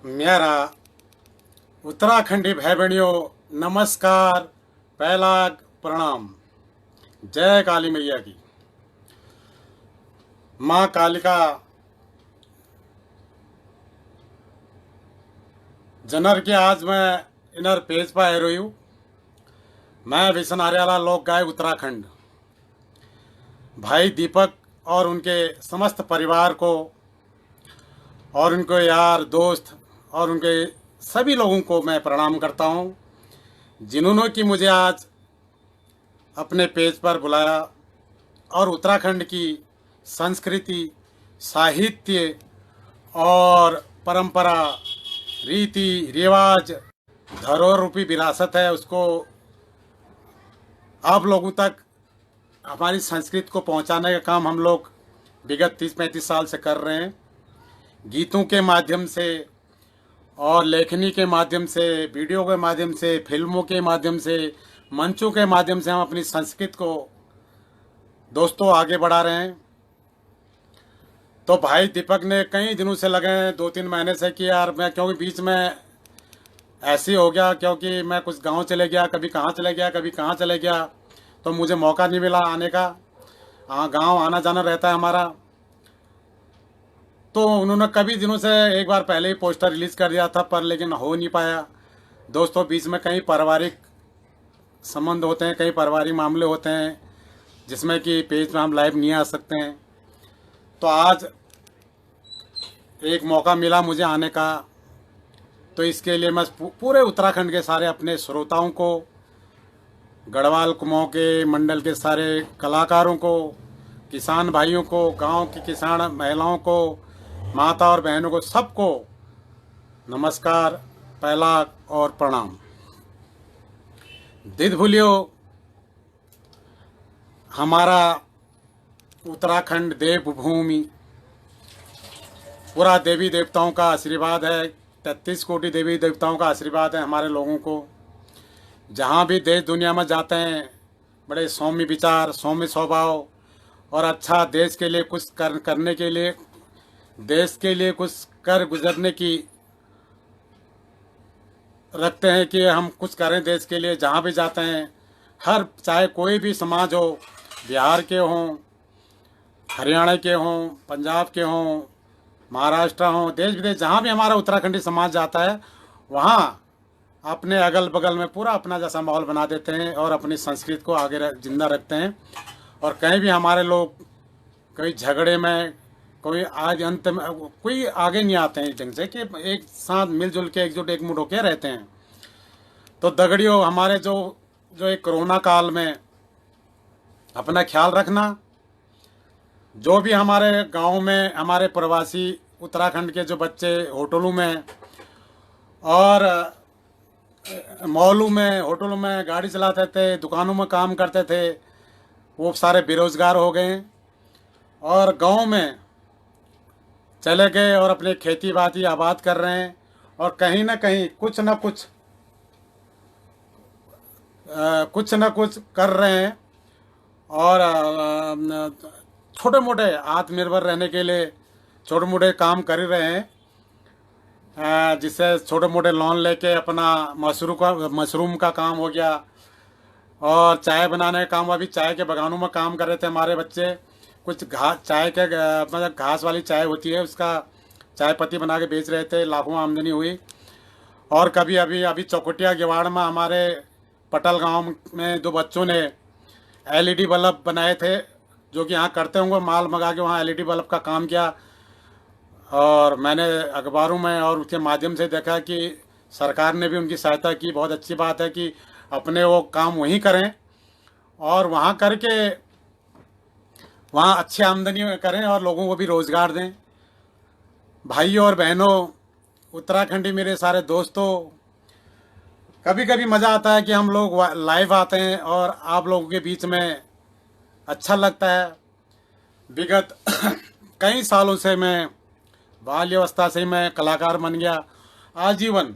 मेरा उत्तराखंडी भाई बहनियों नमस्कार, पहला प्रणाम। जय काली मैया की। माँ कालिका जनर के आज मैं इनर पेज पर आ रही हूँ। मैं विशन आर्याला लोक गाय उत्तराखंड भाई दीपक और उनके समस्त परिवार को और उनके यार दोस्त और उनके सभी लोगों को मैं प्रणाम करता हूँ, जिन्होंने कि मुझे आज अपने पेज पर बुलाया और उत्तराखंड की संस्कृति, साहित्य और परंपरा, रीति रिवाज, धरोहर रूपी विरासत है, उसको आप लोगों तक हमारी संस्कृति को पहुंचाने का काम हम लोग विगत 30-35 साल से कर रहे हैं। गीतों के माध्यम से और लेखनी के माध्यम से, वीडियो के माध्यम से, फिल्मों के माध्यम से, मंचों के माध्यम से हम अपनी संस्कृति को दोस्तों आगे बढ़ा रहे हैं। तो भाई दीपक ने कई दिनों से लगे हैं, 2-3 महीने से कि यार मैं, क्योंकि बीच में ऐसे हो गया क्योंकि मैं कुछ गांव चले गया, कभी कहाँ चले गया, कभी कहाँ चले गया, तो मुझे मौका नहीं मिला आने का। हाँ, गांव आना जाना रहता है हमारा। तो उन्होंने कभी दिनों से एक बार पहले ही पोस्टर रिलीज़ कर दिया था, पर लेकिन हो नहीं पाया। दोस्तों, बीच में कई पारिवारिक संबंध होते हैं, कई पारिवारिक मामले होते हैं जिसमें कि पेज में हम लाइव नहीं आ सकते हैं। तो आज एक मौका मिला मुझे आने का, तो इसके लिए मैं पूरे उत्तराखंड के सारे अपने श्रोताओं को, गढ़वाल कुमाऊं के मंडल के सारे कलाकारों को, किसान भाइयों को, गांव की किसान महिलाओं को, माता और बहनों को, सबको नमस्कार, पहला और प्रणाम। दिद भूलियो, हमारा उत्तराखंड देवभूमि, पूरा देवी देवताओं का आशीर्वाद है, 33 कोटि देवी देवताओं का आशीर्वाद है हमारे लोगों को। जहाँ भी देश दुनिया में जाते हैं, बड़े सौम्य विचार, सौम्य स्वभाव और अच्छा देश के लिए कुछ करने के लिए, देश के लिए कुछ कर गुजरने की रखते हैं कि हम कुछ करें देश के लिए। जहाँ भी जाते हैं, हर चाहे कोई भी समाज हो, बिहार के हों, हरियाणा के हों, पंजाब के हों, महाराष्ट्र हों, देश विदेश जहाँ भी हमारा उत्तराखंडी समाज जाता है, वहाँ अपने अगल बगल में पूरा अपना जैसा माहौल बना देते हैं और अपनी संस्कृति को आगे जिंदा रखते हैं। और कहीं भी हमारे लोग कोई झगड़े में, कोई आज अंत में, कोई आगे नहीं आते हैं जंग से, कि एक साथ मिलजुल के एकजुट एक मुठ होकर रहते हैं। तो दगड़ियों, हमारे जो एक कोरोना काल में अपना ख्याल रखना। जो भी हमारे गांव में हमारे प्रवासी उत्तराखंड के जो बच्चे होटलों में और मॉलों में, होटलों में गाड़ी चलाते थे, दुकानों में काम करते थे, वो सारे बेरोजगार हो गए और गांव में चले गए और अपने खेती बाड़ी आबाद कर रहे हैं। और कहीं ना कहीं कुछ न कुछ कर रहे हैं और छोटे मोटे आत्मनिर्भर रहने के लिए छोटे मोटे काम कर ही रहे हैं, जिससे छोटे मोटे लोन लेके अपना मशरूम का काम हो गया और चाय बनाने का काम। अभी चाय के बागानों में काम कर रहे थे हमारे बच्चे। कुछ चाय के मतलब घास वाली चाय होती है, उसका चाय पत्ती बना के बेच रहे थे, लाखों आमदनी हुई। और कभी अभी चौकुटिया गेवाड़ में हमारे पटल गांव में 2 बच्चों ने एलईडी बल्ब बनाए थे, जो कि यहाँ करते होंगे, माल मंगा के वहाँ एलईडी बल्ब का काम किया। और मैंने अखबारों में और उसके माध्यम से देखा कि सरकार ने भी उनकी सहायता की। बहुत अच्छी बात है कि अपने वो काम वहीं करें और वहाँ करके वहाँ अच्छी आमदनी करें और लोगों को भी रोज़गार दें। भाइयों और बहनों, उत्तराखंडी मेरे सारे दोस्तों, कभी कभी मज़ा आता है कि हम लोग लाइव आते हैं और आप लोगों के बीच में अच्छा लगता है। विगत कई सालों से मैं, बाल्यावस्था से ही मैं कलाकार बन गया, आजीवन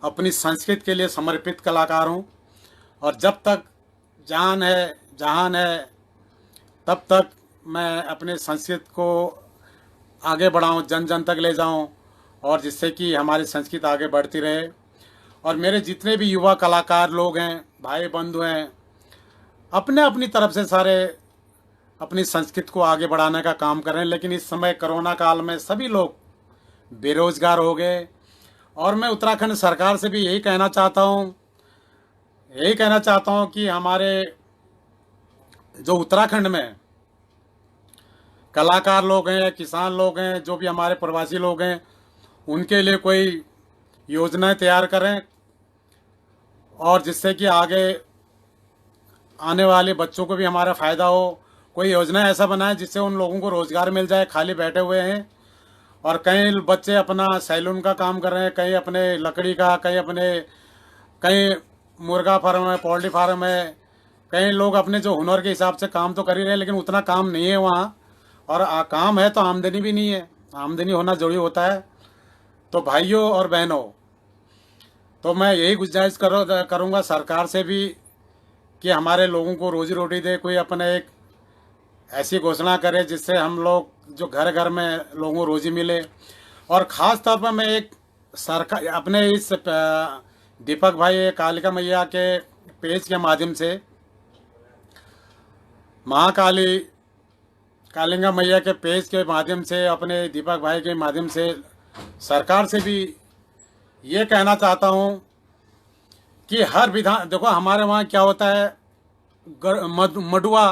अपनी संस्कृति के लिए समर्पित कलाकार हूँ। और जब तक जान है, जहान है, तब तक मैं अपने संस्कृति को आगे बढ़ाऊँ, जन जन तक ले जाऊँ और जिससे कि हमारी संस्कृति आगे बढ़ती रहे। और मेरे जितने भी युवा कलाकार लोग हैं, भाई बंधु हैं, अपने अपनी तरफ से सारे अपनी संस्कृति को आगे बढ़ाने का काम कर रहे हैं। लेकिन इस समय कोरोना काल में सभी लोग बेरोजगार हो गए। और मैं उत्तराखंड सरकार से भी यही कहना चाहता हूँ कि हमारे जो उत्तराखंड में कलाकार लोग हैं, किसान लोग हैं, जो भी हमारे प्रवासी लोग हैं, उनके लिए कोई योजनाएं तैयार करें और जिससे कि आगे आने वाले बच्चों को भी हमारा फ़ायदा हो। कोई योजना ऐसा बनाए जिससे उन लोगों को रोज़गार मिल जाए, खाली बैठे हुए हैं। और कई बच्चे अपना सैलून का काम कर रहे हैं, कहीं अपने लकड़ी का, कहीं मुर्गा फार्म है, पोल्ट्री फार्म है। कई लोग अपने जो हुनर के हिसाब से काम तो कर ही रहे हैं, लेकिन उतना काम नहीं है वहाँ। और काम है तो आमदनी भी नहीं है, आमदनी होना जरूरी होता है। तो भाइयों और बहनों, तो मैं यही गुजारिश करूँगा सरकार से भी कि हमारे लोगों को रोजी रोटी दे। कोई अपने एक ऐसी घोषणा करे जिससे हम लोग जो घर घर में लोगों को रोजी मिले। और ख़ास तौर पर मैं एक सरकार अपने इस दीपक भाई कालिका मैया के पेज के माध्यम से, महाकाली कालिका मैया के पेज के माध्यम से, अपने दीपक भाई के माध्यम से सरकार से भी ये कहना चाहता हूँ कि हर विधान, देखो हमारे वहाँ क्या होता है, मडुआ,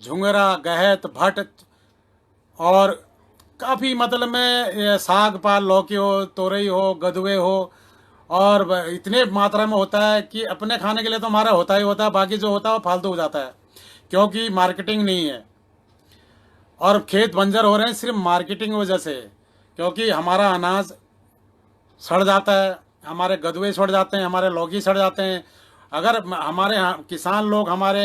झुंगरा, गहत, भट्ट और काफ़ी मतलब में साग पाल, लौकी हो, तोरई हो, गदुए हो, और इतने मात्रा में होता है कि अपने खाने के लिए तो हमारा होता ही होता है, बाकी जो होता है वो फालतू हो जाता है क्योंकि मार्केटिंग नहीं है। और खेत बंजर हो रहे हैं सिर्फ मार्केटिंग की वजह से, क्योंकि हमारा अनाज सड़ जाता है, हमारे गदुए सड़ जाते हैं, हमारे लौकी सड़ जाते हैं। अगर हमारे किसान लोग, हमारे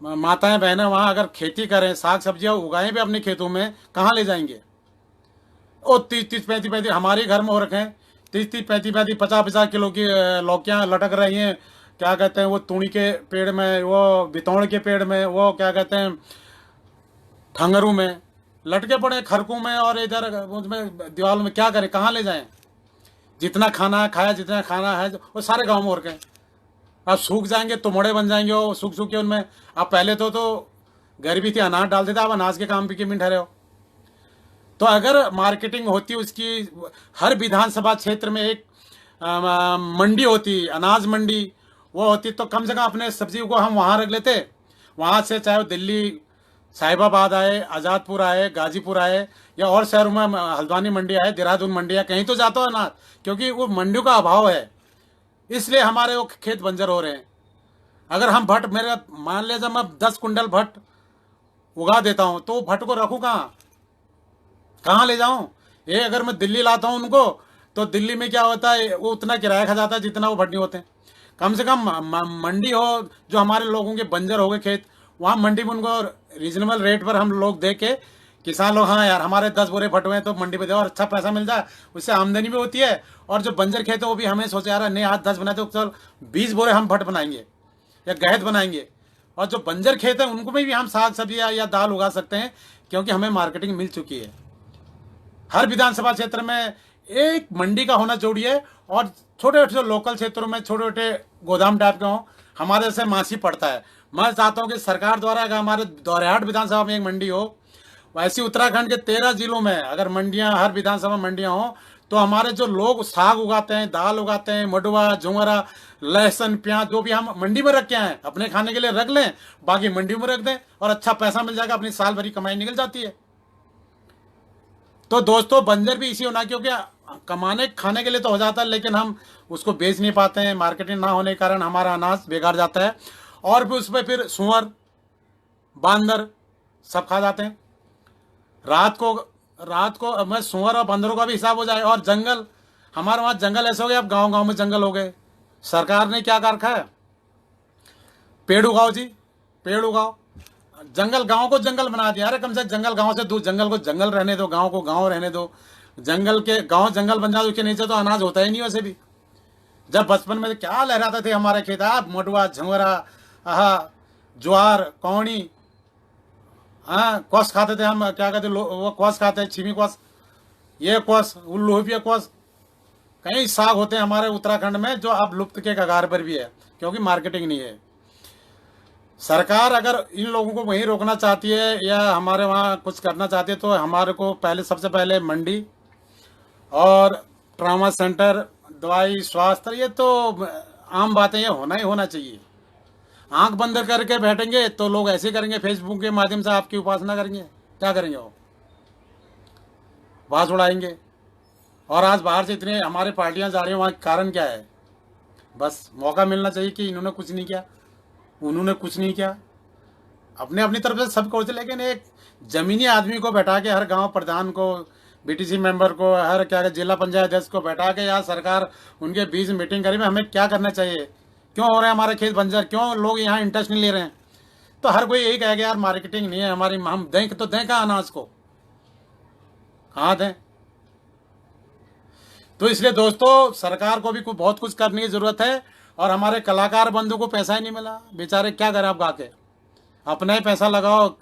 माताएं बहनें वहाँ अगर खेती करें, साग सब्जियाँ उगाएं भी अपने खेतों में, कहाँ ले जाएंगे? ओ 30-35 हमारे घर में हो रखे हैं, 30-35 50-50 किलो की लौकियाँ लटक रही हैं। क्या कहते हैं वो तूड़ी के पेड़ में, वो बितौड़ के पेड़ में, वो क्या कहते हैं ठंगरू में लटके पड़े, खरकू में और इधर उसमें दीवार में। क्या करें, कहाँ ले जाएं? जितना खाना है खाया, जितना खाना है वो सारे गाँव में हो रखे हैं। अब सूख जाएंगे तो मोड़े बन जाएंगे वो सूख सूख के उनमें। अब पहले तो गरीबी थी, अनाज डालते थे, अब अनाज के काम भी ठहरे हो। तो अगर मार्केटिंग होती उसकी, हर विधानसभा क्षेत्र में एक मंडी होती, अनाज मंडी वो होती, तो कम से कम अपने सब्जी को हम वहाँ रख लेते। वहाँ से चाहे वो दिल्ली साहिबाबाद आए, आज़ादपुर आए, गाजीपुर आए, या और शहरों में हल्द्वानी मंडी आए, देहरादून मंडी आए, कहीं तो जाता हो अनाज, क्योंकि वो मंडियों का अभाव है, इसलिए हमारे वो खेत बंजर हो रहे हैं। अगर हम भट्ट, मेरे मान लीजिए मैं 10 कुंटल भट्ट उगा देता हूँ, तो भट्ट को रखूँ कहाँ ले जाऊँ? ये अगर मैं दिल्ली लाता हूँ उनको, तो दिल्ली में क्या होता है, वो उतना किराया खा जाता है जितना वो भट्ट नहीं होते। कम से कम मंडी हो, जो हमारे लोगों के बंजर हो गए खेत, वहाँ मंडी में उनको रीजनेबल रेट पर हम लोग दे के, किसान लोग, हाँ यार हमारे 10 बोरे भट्ट हुए हैं तो मंडी पे दे, और अच्छा पैसा मिल जाए, उससे आमदनी भी होती है। और जो बंजर खेत है वो भी हमें सोचे यार नहीं आज 10 बनाए तो चल 20 बोरे हम भट्ट बनाएंगे या गहत बनाएंगे। और जो बंजर खेत है उनको में भी हम साग सब्जी या दाल उगा सकते हैं, क्योंकि हमें मार्केटिंग मिल चुकी है। हर विधानसभा क्षेत्र में एक मंडी का होना जरूरी है। और छोटे छोटे लोकल क्षेत्रों में छोटे छोटे गोदाम टाइप के हों, हमारे से मासी पड़ता है। मैं चाहता हूँ कि सरकार द्वारा अगर हमारे दौराहाट विधानसभा में एक मंडी हो, वैसे उत्तराखंड के 13 जिलों में अगर मंडियाँ, हर विधानसभा मंडियाँ हों, तो हमारे जो लोग साग उगाते हैं, दाल उगाते हैं, मडुआ, झुंगरा, लहसुन, प्याज, जो भी हम मंडी में रख के आए अपने खाने के लिए रख लें, बाकी मंडी में रख दें और अच्छा पैसा मिल जाएगा, अपनी साल भरी कमाई निकल जाती है। तो दोस्तों बंजर भी इसी होना, क्योंकि कमाने खाने के लिए तो हो जाता है, लेकिन हम उसको बेच नहीं पाते हैं, मार्केटिंग ना होने के कारण हमारा अनाज बेकार जाता है। और भी उसमें फिर सुअर, बांदर सब खा जाते हैं। रात को मैं सुअर और बंदरों का भी हिसाब हो जाए। और जंगल, हमारे वहाँ जंगल ऐसे हो गए, अब गांव गांव में जंगल हो गए। सरकार ने क्या कर रखा है, पेड़ उगाओ जी, पेड़ उगाओ। जंगल, गांव को जंगल बना दिया। अरे कम से कम जंगल गांव से दूर, जंगल को जंगल रहने दो, गांव को गांव रहने दो। जंगल के गांव जंगल बन जाए, उसके नीचे तो अनाज होता ही नहीं। वैसे भी जब बचपन में क्या लहराते थे हमारे खेत, मडुआ, झंगरा, ज्वार, कौड़ी, हाँ, क्वास खाते थे हम, क्या कहते वो क्वास खाते हैं, छिमी क्वास, ये क्वस उल्लू ये क्वस कई साग होते हैं हमारे उत्तराखंड में जो अब लुप्त के कगार पर भी है, क्योंकि मार्केटिंग नहीं है। सरकार अगर इन लोगों को वहीं रोकना चाहती है या हमारे वहाँ कुछ करना चाहती है तो हमारे को पहले सबसे पहले मंडी और ट्रामा सेंटर, दवाई, स्वास्थ्य, ये तो आम बातें, ये होना ही होना चाहिए। आंख बंद करके बैठेंगे तो लोग ऐसे करेंगे, फेसबुक के माध्यम से आपकी उपासना करेंगे, क्या करेंगे वो, बात उड़ाएंगे। और आज बाहर से इतने हमारे पार्टियां जा रही हैं, वहाँ कारण क्या है? बस मौका मिलना चाहिए कि इन्होंने कुछ नहीं किया, उन्होंने कुछ नहीं किया, अपने अपनी तरफ से सब कुछ। लेकिन एक जमीनी आदमी को बैठा के, हर गांव प्रधान को, बीटीसी मेंबर को, हर क्या जिला पंचायत अध्यक्ष को बैठा के यार सरकार उनके बीच मीटिंग करी में हमें क्या करना चाहिए, क्यों हो रहे हैं हमारे खेत बंजर, क्यों लोग यहाँ इंटरेस्ट नहीं ले रहे हैं। तो हर कोई यही कहेगा यार मार्केटिंग नहीं है हमारी, हम दें तो दें कहाँ अनाज को, कहाँ दें। तो इसलिए दोस्तों सरकार को भी बहुत कुछ करने की जरूरत है। और हमारे कलाकार बंधु को पैसा ही नहीं मिला, बेचारे क्या करें आप गा के, अपना ही पैसा लगाओ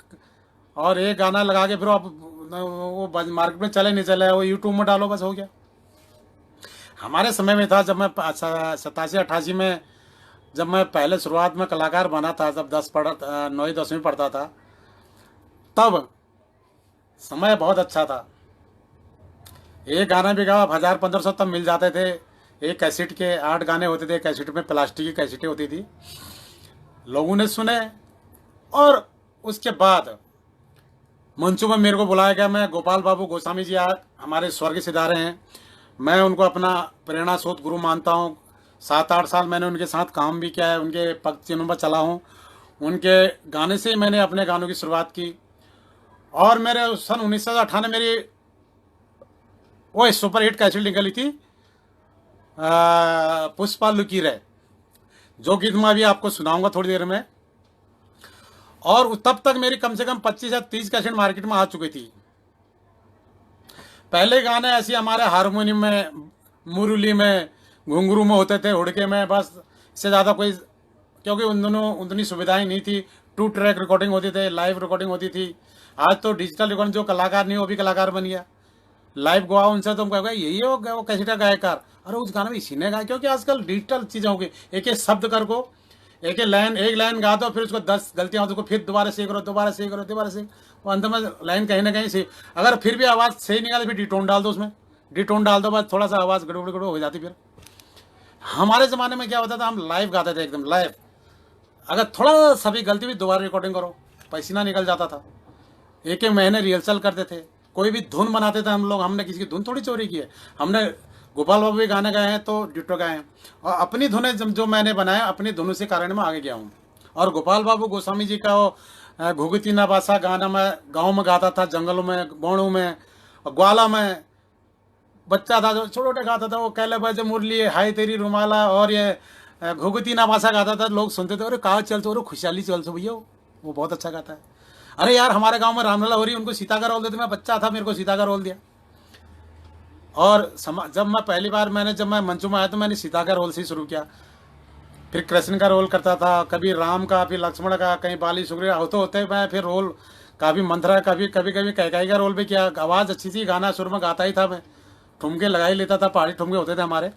और एक गाना लगा के फिर आप वो मार्केट में चले नहीं चले, वो यूट्यूब में डालो, बस हो गया। हमारे समय में था, जब मैं 87-88 में, जब मैं पहले शुरुआत में कलाकार बना था, जब 9वीं 10वीं पढ़ता था, तब समय बहुत अच्छा था। एक गाना भी गाओ 1000-1500 तब मिल जाते थे। एक कैसेट के 8 गाने होते थे, कैसेट में प्लास्टिक की कैसेटें होती थी, लोगों ने सुने। और उसके बाद मंचों में मेरे को बुलाया गया। मैं गोपाल बाबू गोस्वामी जी आज हमारे स्वर्गीय सितारे हैं, मैं उनको अपना प्रेरणा स्रोत गुरु मानता हूँ। 7-8 साल मैंने उनके साथ काम भी किया है, उनके पग चिन्हों पर चला हूँ। उनके गाने से मैंने अपने गानों की शुरुआत की। और मेरे सन 1998 मेरी वो सुपर हिट कैसेट निकली थी, पुष्पा लुकीर है, जो गीत मैं अभी आपको सुनाऊंगा थोड़ी देर में। और तब तक मेरी कम से कम 25 या 30 कैसेट मार्केट में आ चुकी थी। पहले गाने ऐसे हमारे हारमोनियम में, मुरली में, घुंघरू में होते थे, हुड़के में, बस इससे ज़्यादा कोई, क्योंकि उन दोनों उतनी सुविधाएं नहीं थी। 2 ट्रैक रिकॉर्डिंग होती थी, लाइव रिकॉर्डिंग होती थी। आज तो डिजिटल रिकॉर्डिंग, जो कलाकार नहीं वो भी कलाकार बन गया, लाइव गवाओ उनसे, तुम कहोगे यही हो वो कैसे गायकार, अरे उस गाना में इसी ने गाया। क्योंकि आजकल डिजिटल चीज़ें हो गई, एक एक शब्द कर को एक लाइन गा दो, फिर उसको 10 गलतियां हो तो फिर दोबारा से करो, दोबारा से करो, दोबारा से, वो अंत में लाइन कहीं ना कहीं से, अगर फिर भी आवाज़ सही निकाले फिर डिटोन डाल दो, उसमें डिटोन डाल दो, बस थोड़ा सा आवाज़ गड़बड़ हो जाती। फिर हमारे ज़माने में क्या होता था, हम लाइव गाते थे, एकदम लाइव। अगर थोड़ा सा भी गलती भी दोबारा रिकॉर्डिंग करो, पसीना निकल जाता था। एक महीने रिहर्सल करते थे, कोई भी धुन बनाते थे हम लोग, हमने किसी की धुन थोड़ी चोरी की है। हमने गोपाल बाबू भी गाने गाए हैं तो डिटो गाए हैं, और अपनी धुनें जो मैंने बनाए अपनी धुनों से कारण में आगे गया हूँ। और गोपाल बाबू गोस्वामी जी का वो घुघुती ना बासा गाना मैं गाँव में गाता था, जंगलों में, बोणों में, ग्वाला में बच्चा था जो छोटे छोटे गाता था, वो कहले बजे मुरली हाय तेरी रुमाला, और ये घुघुती ना बासा गाता था। लोग सुनते थे, अरे कहाँ चलते हो, खुशहाली चलते भैया, वो बहुत अच्छा गाता है। अरे यार हमारे गांव में रामलीला हो रही, उनको सीता का रोल देते, मैं बच्चा था, मेरे को सीता का रोल दिया। और जब मैं पहली बार जब मैं मंचों में आया तो मैंने सीता का रोल से ही शुरू किया, फिर कृष्ण का रोल करता था, कभी राम का, फिर लक्ष्मण का, कहीं बाली सुग्रीव होते होते मैं फिर रोल काफ़ी मंथरा, कभी कैकाई का रोल भी किया। आवाज़ अच्छी थी, गाना सुर में गाता ही था मैं, ठुमके लगा ही लेता था, पहाड़ी ठुमके होते थे हमारे।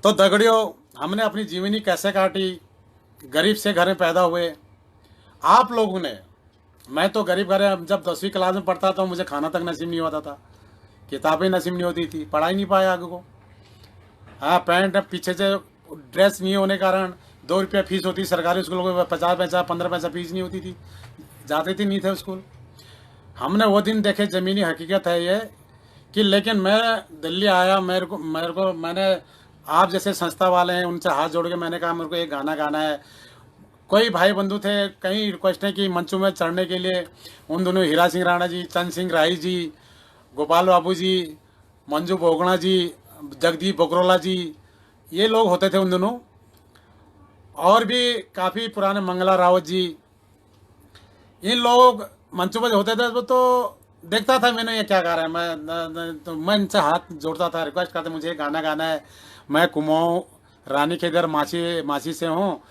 तो दगड़ियों, हमने अपनी जीवनी कैसे काटी, गरीब से घर में पैदा हुए आप लोगों ने। मैं तो गरीब घर, जब 10वीं क्लास में पढ़ता था मुझे खाना तक नसीब नहीं होता था, किताबें नसीब नहीं होती थी, पढ़ाई नहीं पाया आगे को। हाँ, पैंट पीछे से ड्रेस नहीं होने कारण 2 रुपया फीस होती, सरकारी स्कूलों में 50 पैसा 15 पैसा फीस नहीं होती थी, जाते थे नहीं थे स्कूल। हमने वो दिन देखे, ज़मीनी हकीकत है ये कि। लेकिन मैं दिल्ली आया, मैंने आप जैसे संस्था वाले हैं उनसे हाथ जोड़ के मैंने कहा मेरे को एक गाना गाना है। कोई भाई बंधु थे, कई रिक्वेस्ट है कि मंचों में चढ़ने के लिए। उन दोनों हीरा सिंह राणा जी, चंद सिंह राही जी, गोपाल बाबू जी, मंजू बोगणा जी, जगदीप बकरोला जी, ये लोग होते थे उन दोनों। और भी काफ़ी पुराने मंगला रावत जी, इन लोग मंचों पर होते थे। वो तो देखता था मैंने ये क्या गा रहा है, तो मैं इनसे हाथ जोड़ता था, रिक्वेस्ट करते मुझे गाना गाना है, मैं कुमाऊँ रानी के घर मासी से हूँ,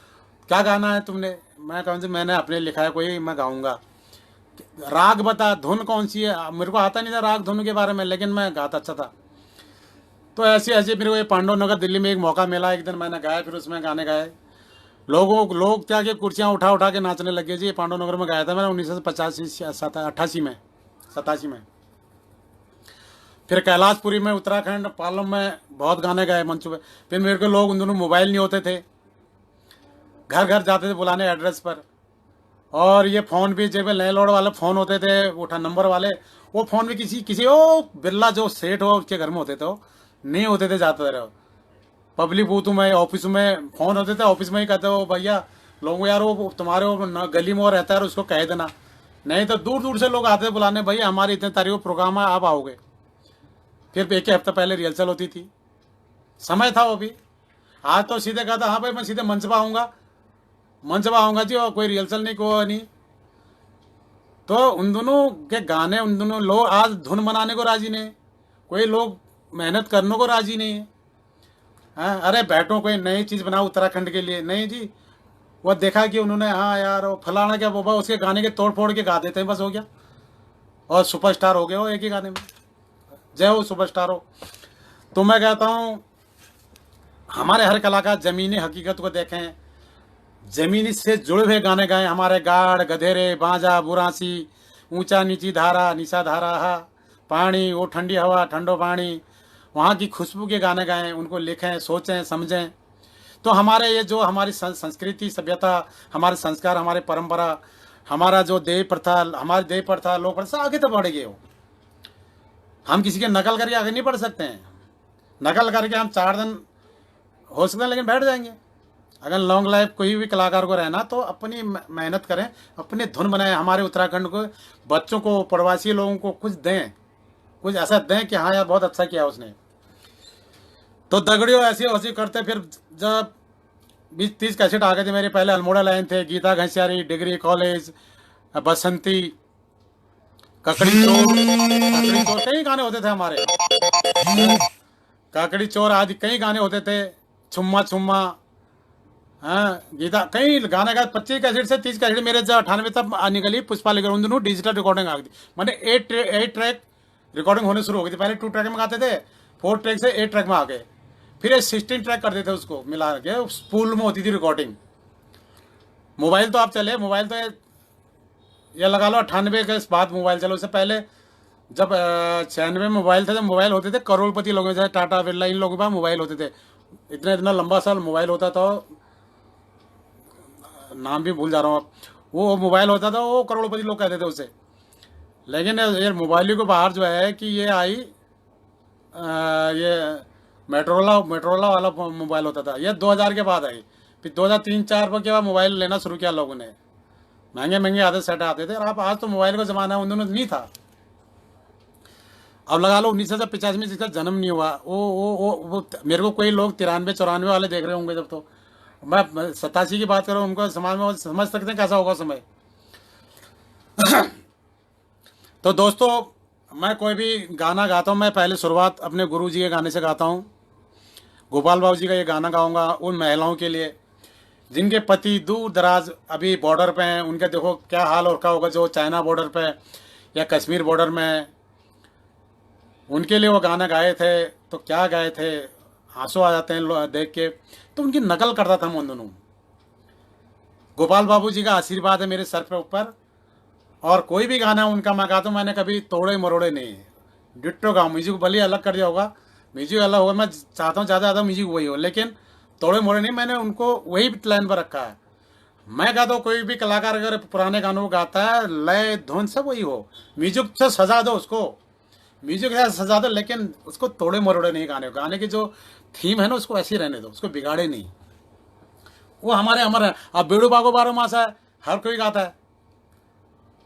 क्या गाना है तुमने। मैं कहूँ मैंने अपने लिखा है कोई, मैं गाऊंगा। राग बता, धुन कौन सी है, मेरे को आता नहीं था राग धुन के बारे में, लेकिन मैं गाता अच्छा था। तो ऐसे ऐसे मेरे को ये पांडव नगर दिल्ली में एक मौका मिला, एक दिन मैंने गाया, फिर उसमें गाने गाए। लोग क्या कि कुर्सियाँ उठा उठा के नाचने लगे जी। पांडव नगर में गाया था मैंने 1988 में, 87 में। फिर कैलाशपुरी में, उत्तराखंड पालम में बहुत गाने गाए मंच पे। फिर मेरे को लोग, उन दोनों मोबाइल नहीं होते थे, घर घर जाते थे बुलाने एड्रेस पर। और ये फ़ोन भी जब लैंडलॉर्ड वाले फ़ोन होते थे, उठा नंबर वाले, वो फ़ोन भी किसी किसी ओ बिरला जो सेठ हो उसके घर में होते थे, वो नहीं होते थे जाते रहो। पब्लिक बूथ में, ऑफिस में फ़ोन होते थे, ऑफिस में ही कहते हो भैया लोगों यार वो तुम्हारे वो गली में वो रहता है, उसको कह देना। नहीं तो दूर दूर से लोग आते थे बुलाने, भैया हमारी इतने तारीख को प्रोग्राम है, आप आओगे। फिर एक हफ्ता पहले रिहर्सल होती थी, समय था वो भी। आज तो सीधे कहता हाँ भाई मैं सीधे मंच पर आऊँगा, मंच पर आऊँगा जी, और कोई रिहर्सल नहीं, कोई नहीं। तो उन दोनों के गाने, उन दोनों लोग आज धुन बनाने को राजी नहीं, कोई लोग मेहनत करने को राजी नहीं है। हाँ, अरे बैठो कोई नई चीज़ बनाओ उत्तराखंड के लिए, नहीं जी। वो देखा कि उन्होंने, हाँ यार वो फलाना क्या बाबा, उसके गाने के तोड़ फोड़ के गा देते हैं, बस हो गया, और सुपरस्टार हो गए हो एक ही गाने में। जय हो सुपरस्टार हो। तो मैं कहता हूँ हमारे हर कलाकार ज़मीनी हकीकत को देखें, ज़मीनी से जुड़े हुए गाने गाएं। हमारे गाड़ गधेरे बांजा बुरासी, ऊंचा नीची धारा निशा धारा, हा पानी वो ठंडी हवा ठंडो पानी, वहाँ की खुशबू के गाने गाएं, उनको लिखें, सोचें, समझें। तो हमारे ये जो हमारी संस्कृति सभ्यता, हमारे संस्कार, हमारी परंपरा, हमारा जो देव प्रथा, हमारी देव प्रथा लोक प्रथा आगे तो बढ़ गए हो। हम किसी के नकल करके आगे नहीं बढ़ सकते हैं। नकल करके हम 4 दिन हो सकते हैं लेकिन बैठ जाएंगे। अगर लॉन्ग लाइफ कोई भी कलाकार को रहना तो अपनी मेहनत करें, अपनी धुन बनाएं। हमारे उत्तराखंड को बच्चों को, प्रवासी लोगों को कुछ दें, कुछ ऐसा दें कि हाँ यार बहुत अच्छा किया उसने। तो दगड़ियों ऐसी वैसी करते। फिर जब 20-30 कैसेट आ गए थे मेरे, पहले अल्मोड़ा लाइन थे, गीता घंसियारी, डिग्री कॉलेज, बसंती, ककड़ी चोर कई गाने होते थे हमारे, काकड़ी चोर आदि कई गाने होते थे, छुम्मा छुम्मा। हाँ, गीता कई गाने का 25 कैसेट से 30 कैसेट मेरे जब 98 तब निकली पुष्पा लेकर, उन दोनों डिजिटल रिकॉर्डिंग आ गई थी। मैंने 8 ट्रैक रिकॉर्डिंग होने शुरू हो गई थी। पहले 2 ट्रैक में गाते थे, 4 ट्रैक से 8 ट्रैक में आ गए। फिर ये 16 ट्रैक कर देते उसको मिला के, स्पूल में होती थी रिकॉर्डिंग। मोबाइल तो आप चले, मोबाइल तो ये लगा लो 98 के बाद मोबाइल चलो। उससे पहले जब 96 में मोबाइल थे, जब मोबाइल होते थे करोड़पति लोगों जैसे टाटा बिरला, इन लोगों के पास मोबाइल होते थे। इतना इतना लंबा साल मोबाइल होता था, नाम भी भूल जा रहा हूँ अब। वो मोबाइल होता था, वो करोड़पति लोग कहते थे उसे। लेकिन ये मोबाइल को बाहर जो है कि ये आई, ये मेट्रोला वाला मोबाइल होता था, ये 2000 के बाद आई। फिर 2003-4 पर के बाद मोबाइल लेना शुरू किया लोगों ने, महंगे महंगे आते सेट आते थे। और आप आज तो मोबाइल का ज़माना है, उन दोनों नहीं था। अब लगा लो 1985 में जिसका जन्म नहीं हुआ, वो मेरे को कोई लोग 93-94 वाले देख रहे होंगे जब, तो मैं 87 की बात कर रहा हूँ। उनको समाज में समझ सकते हैं कैसा होगा समय। तो दोस्तों मैं कोई भी गाना गाता हूँ, मैं पहले शुरुआत अपने गुरु जी के गाने से गाता हूँ। गोपाल बाबू जी का ये गाना गाऊंगा उन महिलाओं के लिए जिनके पति दूर दराज अभी बॉर्डर पे हैं। उनके देखो क्या हाल और क्या होगा जो चाइना बॉर्डर पे या कश्मीर बॉर्डर में हैं। उनके लिए वो गाना गाए थे, तो क्या गाए थे, आंसू आ जाते हैं देख के। तो उनकी नकल करता था मैं उन दोनों। गोपाल बाबू जी का आशीर्वाद है मेरे सर पे ऊपर, और कोई भी गाना उनका मैं गाता हूँ, मैंने कभी तोड़े मरोड़े नहीं, डिट्टो गाऊँ। म्यूजिक भले अलग कर दिया होगा, म्यूजिक अलग होगा, मैं चाहता हूँ ज़्यादा म्यूजिक वही हो, लेकिन तोड़े मोड़े नहीं, मैंने उनको वही लाइन पर रखा है। मैं कहता हूँ कोई भी कलाकार अगर पुराने गानों को गाता है, लय धुन सब वही हो, म्यूजिक से सजा दो उसको, म्यूजिक से सजा दो, लेकिन उसको तोड़े मरोड़े नहीं गाने। गाने की जो थीम है ना उसको ऐसे ही रहने दो, उसको बिगाड़े नहीं। वो हमारे अमर है। अब बेड़ू बागो 12 मास है, हर कोई गाता है।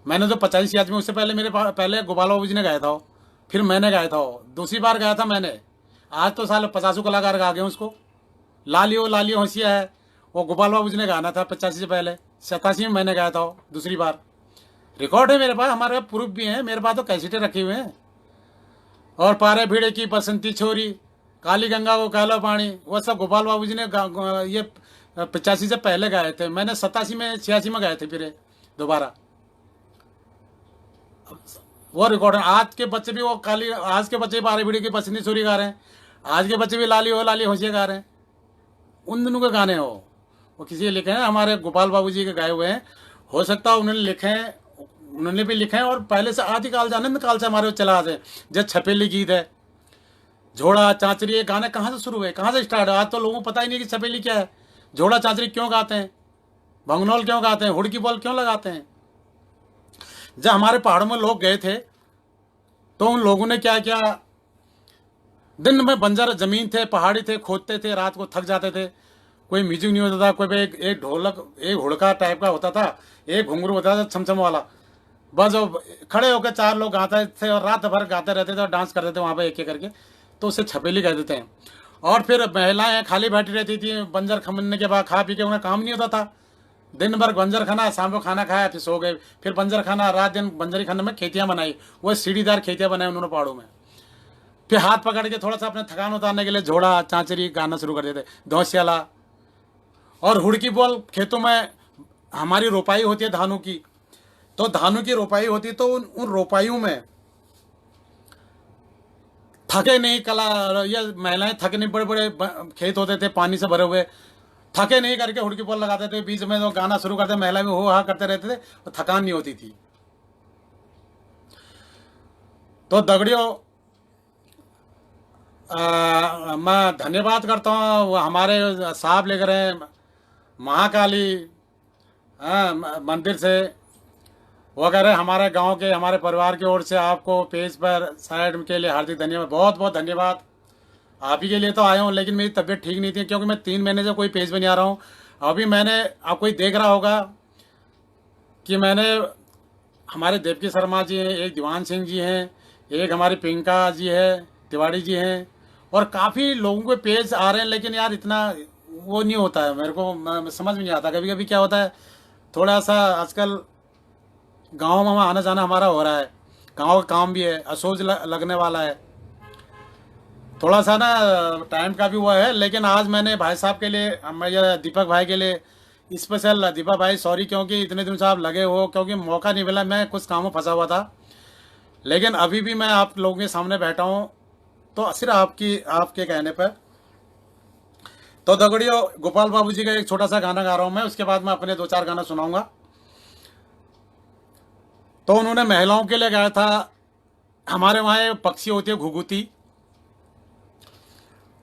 मैंने जो 85 में, उससे पहले मेरे पहले गोपाल बाबू जी ने गाया था, फिर मैंने गाया था, दूसरी बार गाया था मैंने। आज तो साल 50 कलाकार गा गए उसको। लालियो हंसिया है, वो गोपाल बाबू जी ने गाना था 85 से पहले। 87 में मैंने गाया था दूसरी बार। रिकॉर्ड है मेरे पास, हमारे पास प्रूफ भी हैं, मेरे पास तो कैसेटें रखी हुए हैं। और पारे भीड़े की बसंती छोरी, काली गंगा को कहलो पानी, वो सब गोपाल बाबू जी ने ये 85 से पहले गाए थे। मैंने 87 में 86 में गाए थे फिर दोबारा। वो रिकॉर्ड है। आज के बच्चे भी वो काली, आज के बच्चे भी बारह बीड़ी की पसंदी सूरी गा रहे हैं, आज के बच्चे भी लाली हो लाली होशियार गा रहे हैं। उन दिनों के गाने हो, वो किसी के लिखे हैं, हमारे गोपाल बाबू जी के गाए हुए हैं। हो सकता है उन्होंने लिखे हैं, उन्होंने भी लिखे हैं, और पहले से आदिकाल से आनंद काल से हमारे वो चला आते हैं। जैसे छपेली गीत है, झोड़ा चांचरी, ये गाने कहाँ से शुरू हुए, कहाँ से स्टार्ट हुए? आज तो लोगों को पता ही नहीं कि छपेली क्या है, झोड़ा चांचरी क्यों गाते हैं, भंगनौल क्यों गाते हैं, हुड़की बॉल क्यों लगाते हैं। जब हमारे पहाड़ों में लोग गए थे तो उन लोगों ने क्या किया, दिन में बंजर जमीन थे, पहाड़ी थे, खोदते थे, रात को थक जाते थे, कोई म्यूजिक नहीं होता था, कोई एक ढोलक, एक हुड़का टाइप का होता था, एक घुंघरू होता था छमछम वाला, बस वो खड़े होकर चार लोग गाते थे और रात भर गाते रहते थे और डांस करते थे वहाँ पे एक एक करके, तो उसे छपेली कह देते हैं। और फिर महिलाएं खाली बैठी रहती थी, बंजर खमनने के बाद खा पी के, उन्हें काम नहीं होता था, दिन भर बंजर खाना, शाम को खाना खाया, फिर सो गए, फिर बंजर खाना, रात दिन बंजरी खाने में खेतियाँ बनाई, वो सीढ़ीदार खेतियाँ बनाई उन्होंने पहाड़ों में। फिर हाथ पकड़ के थोड़ा सा अपने थकान उतारने के लिए झोड़ा चांचरी गाना शुरू कर देते, धौसियाला और हुड़की बोल। खेतों में हमारी रोपाई होती है धानों की, तो धानों की रोपाई होती है, तो उन रोपाइयों में थके नहीं, कला ये महिलाएं थके नहीं, बड़े बड़े खेत होते थे पानी से भरे हुए, थके नहीं करके हुड़की बोल लगाते थे, बीच में तो गाना शुरू करते, महिला में हो हा करते रहते थे, तो थकान नहीं होती थी। तो दगड़ियों, मैं धन्यवाद करता हूँ, वो हमारे साहब लेकर हैं महाकाली मंदिर से, वो कह रहे हैं हमारे गांव के, हमारे परिवार की ओर से आपको पेज पर साइड के लिए हार्दिक धन्यवाद, बहुत बहुत धन्यवाद। आप ही के लिए तो आया हूँ, लेकिन मेरी तबीयत ठीक नहीं थी, क्योंकि मैं 3 महीने से कोई पेज पे नहीं आ रहा हूँ। अभी मैंने, आप कोई देख रहा होगा कि मैंने, हमारे देवकी शर्मा जी हैं, एक दीवान सिंह जी हैं, एक हमारी पिंका जी है, तिवाड़ी जी हैं, और काफ़ी लोगों के पेज आ रहे हैं, लेकिन यार इतना वो नहीं होता है, मेरे को समझ में नहीं आता। कभी कभी क्या होता है, थोड़ा सा आजकल गाँव में आना जाना हमारा हो रहा है, गाँव का काम भी है, असोज लगने वाला है, थोड़ा सा ना टाइम का भी हुआ है। लेकिन आज मैंने भाई साहब के लिए, मैं ये दीपक भाई के लिए स्पेशल, दीपक भाई सॉरी, क्योंकि इतने दिन से आप लगे हो, क्योंकि मौका नहीं मिला, मैं कुछ कामों फंसा हुआ था, लेकिन अभी भी मैं आप लोगों के सामने बैठा हूँ, तो सिर्फ आपके कहने पर। तो दगड़ियों, गोपाल बाबू जी का एक छोटा सा गाना गा रहा हूँ मैं, उसके बाद मैं अपने 2-4 गाना सुनाऊंगा। तो उन्होंने महिलाओं के लिए गाया था, हमारे वहाँ एक पक्षी होती है घुघुती,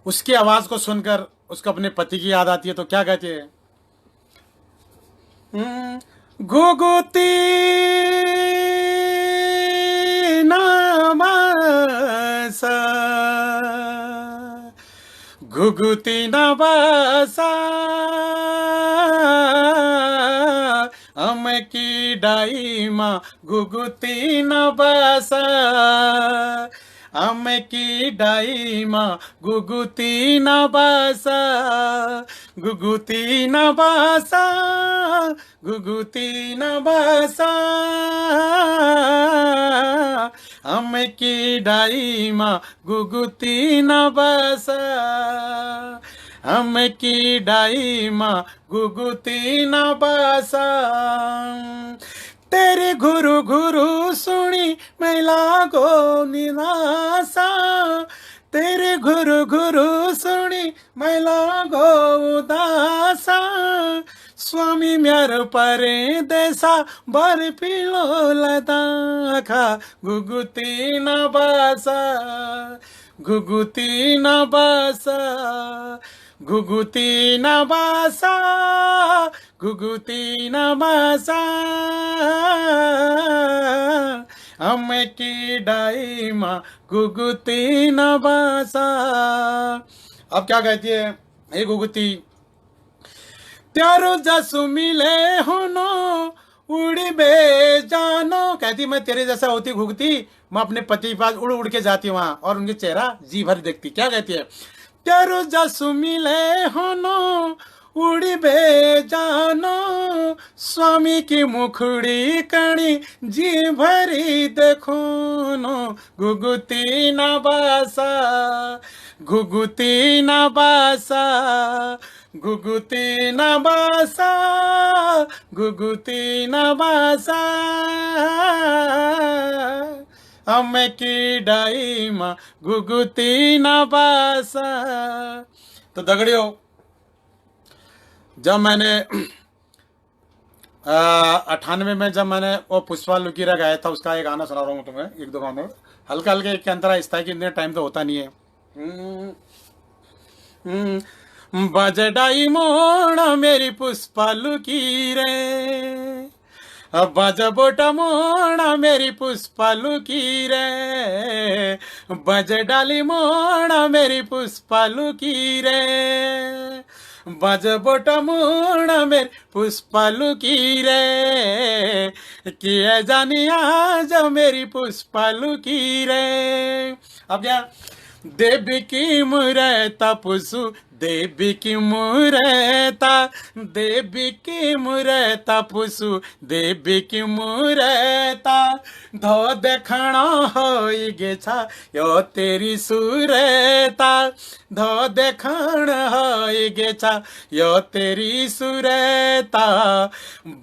उसकी आवाज को सुनकर उसको अपने पति की याद आती है, तो क्या कहती है, घुघुती नामासा, घुघुती नाबासा, अम की डाई माँ घुघुती नाबासा, अम की डाई माँ घुघुती नाबासा, घुघुती नाबासा, घुघुती नाबासा, अम की डाई माँ घुघुती नाबासा, हम की डाई माँ घुघुती नाबासा। तेरे घुरु घुरु सुनी महिला को निराशा, तेरे घुरु घुरु सुनी महिला को उदासा, स्वामी म्यार परे देसा बर पिलो लदाखा, घुघुती नाबासा, घुघुती नाबासा, घुघुती नाबासा, घुघुती नाबासा, हम की डाई माँ घुघुती नाबासा। अब क्या कहती है हे घुघुती, त्यारो जसु मिले होनो उड़ी बे जानो, कहती मैं तेरे जैसा होती घुघुती, मैं अपने पति के पास उड़ उड़ के जाती वहां और उनके चेहरा जी भर देखती। क्या कहती है, त्यारो जसु मिले होनो उड़ी बे जानो, स्वामी की मुखड़ी कणी जी भरी देखो नो, घुघुती नाबासा, घुघुती नाबासा, घुघुती नाबासा, घुघुती न बासा, हमें की डाई माँ घुघुती न बासा। तो दगड़ियों, जब मैंने 98 में जब मैंने वो पुष्पा लुकीरा गाया था, उसका एक गाना सुना रहा हूँ तुम्हें, एक दो गाने हल्का हल्के के अंतर इस तरह की, इतने टाइम तो होता नहीं है। बजडाई मोड़ा मेरी पुष्पा लुकीरे, बज बोटा मोड़ा मेरी पुष्पा लुकीरे, बज डाली मोड़ा मेरी पुष्पा लुकीरे, बज बोटा मोड़ा मेरी पुष्पा लुकीरे, किए जानी आज मेरी पुष्पा लुकीरे। अब क्या, देवी की मुरैता पुसु, देवी की मुरैता, देवी की मुरैता पुसु, देवी की मुरैता, धो देखना होई गेछा यो तेरी सुरैता, धो देखना होई गेछा यो तेरी सुरैता,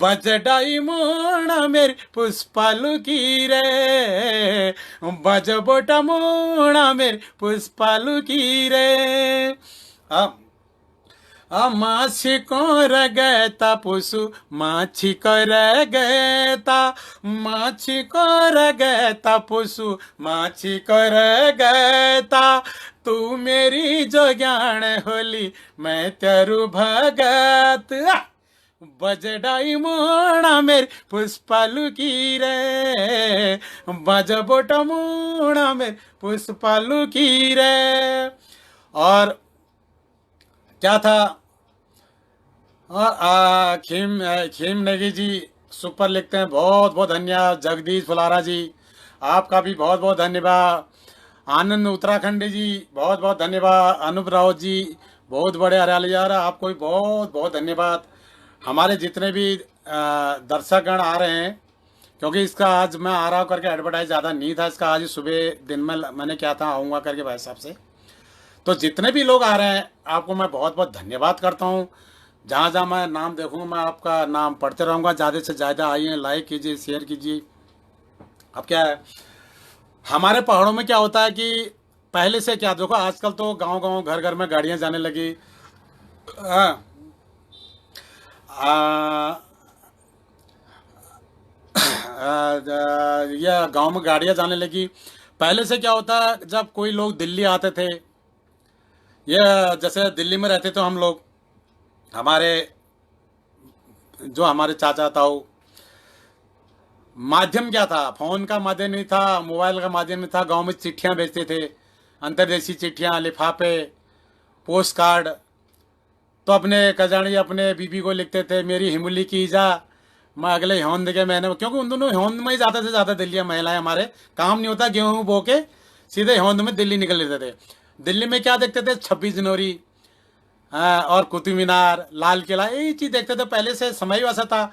बजडाई मोड़ा मेरी पुष्पा लुकीरे, बज बोटा मोड़ा मेरी पुष्पा लुकीरे। माछी को रगता पुसु, माछी को रगता, माछी को रगता पुसु, माछी को रगता, तू मेरी जो ज्ञान होली मैं तेरू भगत, बजडाई मोड़ा मेरी पुष्पा लुकीरे, बज बोटा मोड़ा मेरी पुष्पा लुकीरे। और क्या था, और खीम नेगी जी सुपर लिखते हैं, बहुत बहुत धन्यवाद। जगदीश फुलारा जी आपका भी बहुत बहुत धन्यवाद। आनंद उत्तराखंडी जी बहुत बहुत धन्यवाद। अनूप राउत जी बहुत बड़े हरियाली यार, आपको भी बहुत बहुत धन्यवाद। हमारे जितने भी दर्शकगण आ रहे हैं, क्योंकि इसका आज मैं आ रहा हूँ करके एडवर्टाइज ज़्यादा नहीं था इसका, आज सुबह दिन में मैंने क्या था आऊँगा करके भाई साहब से। तो जितने भी लोग आ रहे हैं आपको मैं बहुत बहुत धन्यवाद करता हूँ। जहाँ जहाँ मैं नाम देखूँगा मैं आपका नाम पढ़ते रहूँगा। ज़्यादा से ज़्यादा आइए, लाइक कीजिए, शेयर कीजिए। अब क्या है, हमारे पहाड़ों में क्या होता है कि पहले से क्या, देखो आजकल तो गांव गांव घर घर में गाड़ियाँ जाने लगी, या गांव में गाड़ियाँ जाने लगी। पहले से क्या होता है, जब कोई लोग दिल्ली आते थे, या जैसे दिल्ली में रहते तो हम लोग, हमारे जो हमारे चाचा ताऊ, माध्यम क्या था, फोन का माध्यम नहीं था, मोबाइल का माध्यम नहीं था। गांव में चिट्ठियां भेजते थे, अंतरदेशीय चिट्ठियां, लिफाफे, पोस्ट कार्ड। तो अपने कजानी अपने बीबी को लिखते थे, मेरी हिमुली की जा, मैं अगले हिंद के महीने में, क्योंकि उन दोनों हिंद में ही ज़्यादा से ज़्यादा दिल्ली महिलाएं, हमारे काम नहीं होता, गेहूँ बो के सीधे हिंद में दिल्ली निकल लेते थे। दिल्ली में क्या देखते थे, 26 जनवरी और कुतुब मीनार, लाल किला, यही चीज़ देखते थे। पहले से समय वैसा था।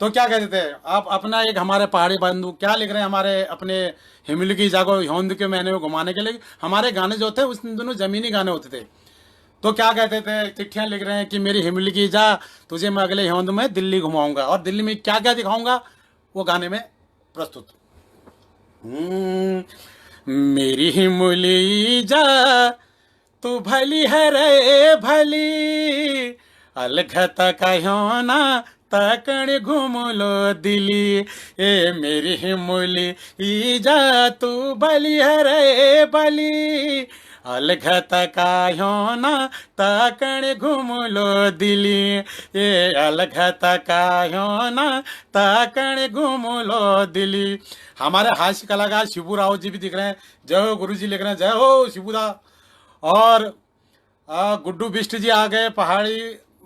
तो क्या कहते थे, आप अपना एक हमारे पहाड़ी बंधु क्या लिख रहे हैं, हमारे अपने हिमली की जागो हिंद के महीने में घुमाने के लिए। हमारे गाने जो थे उस दोनों ज़मीनी गाने होते थे। तो क्या कहते थे, चिट्ठियाँ लिख रहे हैं कि मेरी हिमली की जा, तुझे मैं अगले हिंद में दिल्ली घुमाऊंगा, और दिल्ली में क्या क्या दिखाऊंगा वो गाने में प्रस्तुत। मेरी हिमली जा तू भली है रे भली, अलघत कहो ना तकण घूम लो दिली, ए मेरी हिमली जा तू भली है रे भली, अलघत कहो ना तकण घूम लो दिली, ए अलघत कहो ना तकण घूम लो दिली। हमारे हास्य कलाकार शिबू राव जी भी दिख रहे हैं, जय हो गुरु जी लिख रहे हैं, जय हो शिबूदा। और गुड्डू बिष्ट जी आ गए, पहाड़ी।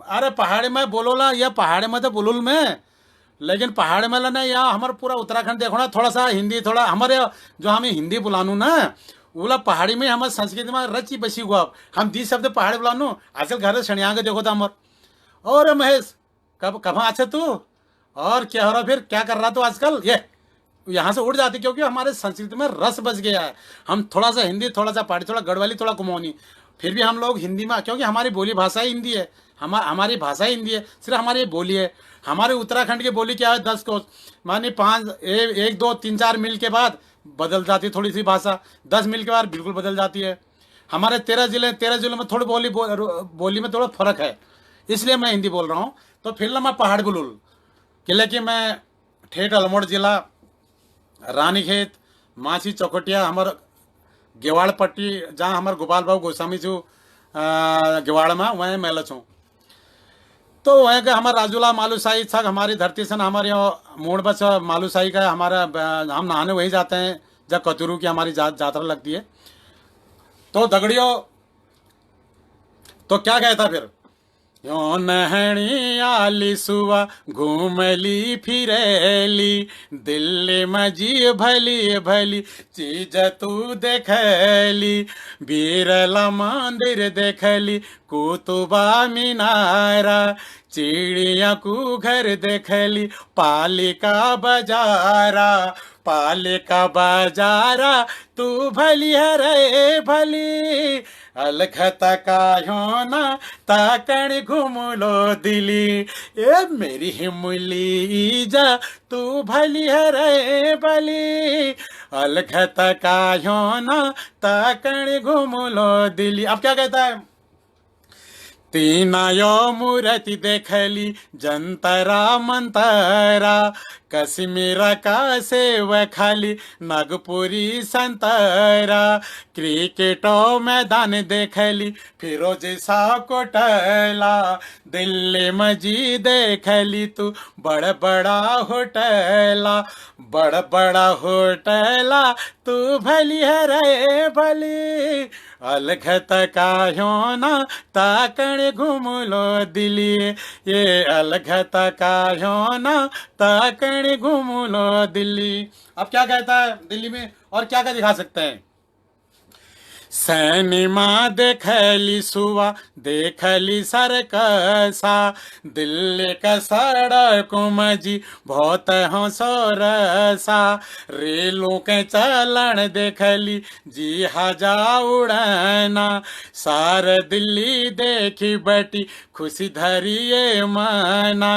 अरे पहाड़ी में बोलो ना, यह पहाड़ी में तो बुलुल में, लेकिन पहाड़ी में ना यहाँ हमारा पूरा उत्तराखंड देखो ना, थोड़ा सा हिंदी, थोड़ा हमारे जो हमें हिंदी बुलानू ना, बोला पहाड़ी में हमारे संस्कृति में रची बसी हुआ। हम 10 शब्द पहाड़ी बुलानू, आजकल घर से शनिया के देखो था हमार। और महेश कब कहाँ अच्छा तू, और क्या हो रहा, फिर क्या कर रहा तू आजकल, ये यहाँ से उड़ जाती, क्योंकि हमारे संस्कृति में रस बच गया है। हम थोड़ा सा हिंदी, थोड़ा सा पहाड़ी, थोड़ा गढ़वाली, थोड़ा कुमाऊनी, फिर भी हम लोग हिंदी में, क्योंकि हमारी बोली भाषा ही हिंदी है, हमारी भाषा हिंदी है, सिर्फ हमारी ये बोली है। हमारे उत्तराखंड की बोली क्या है, 10 को मानी 5 1 2 3 4 मील के बाद बदल जाती है थोड़ी सी भाषा, 10 मील के बाद बिल्कुल बदल जाती है। हमारे 13 जिलों में थोड़ी बोली में थोड़ा फर्क है, इसलिए मैं हिंदी बोल रहा हूँ। तो फिर मैं पहाड़ बुलुल किले की मैं ठेठ अल्मोड़ जिला रानीखेत माछी चौकटिया हमार गेवाड़ पट्टी जहाँ हमारे गोपाल बाबू गोस्वामी छू गेवाड़ में वहीं मैं छूँ। तो वहीं के हमारे राजूला मालूसाही छक हमारी धरती से हमारे यहाँ मूड बस मालूसाही का हमारा हम नहाने वहीं जाते हैं जब कतुरू की हमारी यात्रा लगती है। तो दगड़ियों तो क्या कहता फिर, यो नहणी आली सुआ घूमली फिरेली, दिल्ली में जी भली भली चीज तू देखली, बिरला मंदिर देखली कुतुबा मीनारा, चिड़िया को घर देखली पालिका बाजारा, पालिका बाजारा तू भली है रे भली, अलखत कायो ना ताकण घुमलो दिली, ए मेरी हिमुली जा तू भली है रे भली, अलखत कायो ना ताकण घुमलो दिली। अब क्या कहता है, तीना यो मूर्ति देखली जंतरा मंतरा, कश्मीर का सेव खाली नागपुरी संतरा, क्रिकेटो मैदान देखली फिरोजी सा कोटला, दिल्ली में जी देखली तू बड़ बड़ा होटला, बड़ बड़ा होटला तू भली है रे भली, अलखत कायो ना ताकण घुमलो दिली, ये अलखत कायो ना ताकण घुमलो दिल्ली। अब क्या कहता है दिल्ली में और क्या क्या दिखा सकते हैं, सैनिमा देखली सुआ देखली सरकसा, दिल्ली का सड़क मजी बहुत हंसो रसा, रेलों के चलन देखली जी हजा उड़ना, सार दिल्ली देखी बैठी खुशी धरिए मना,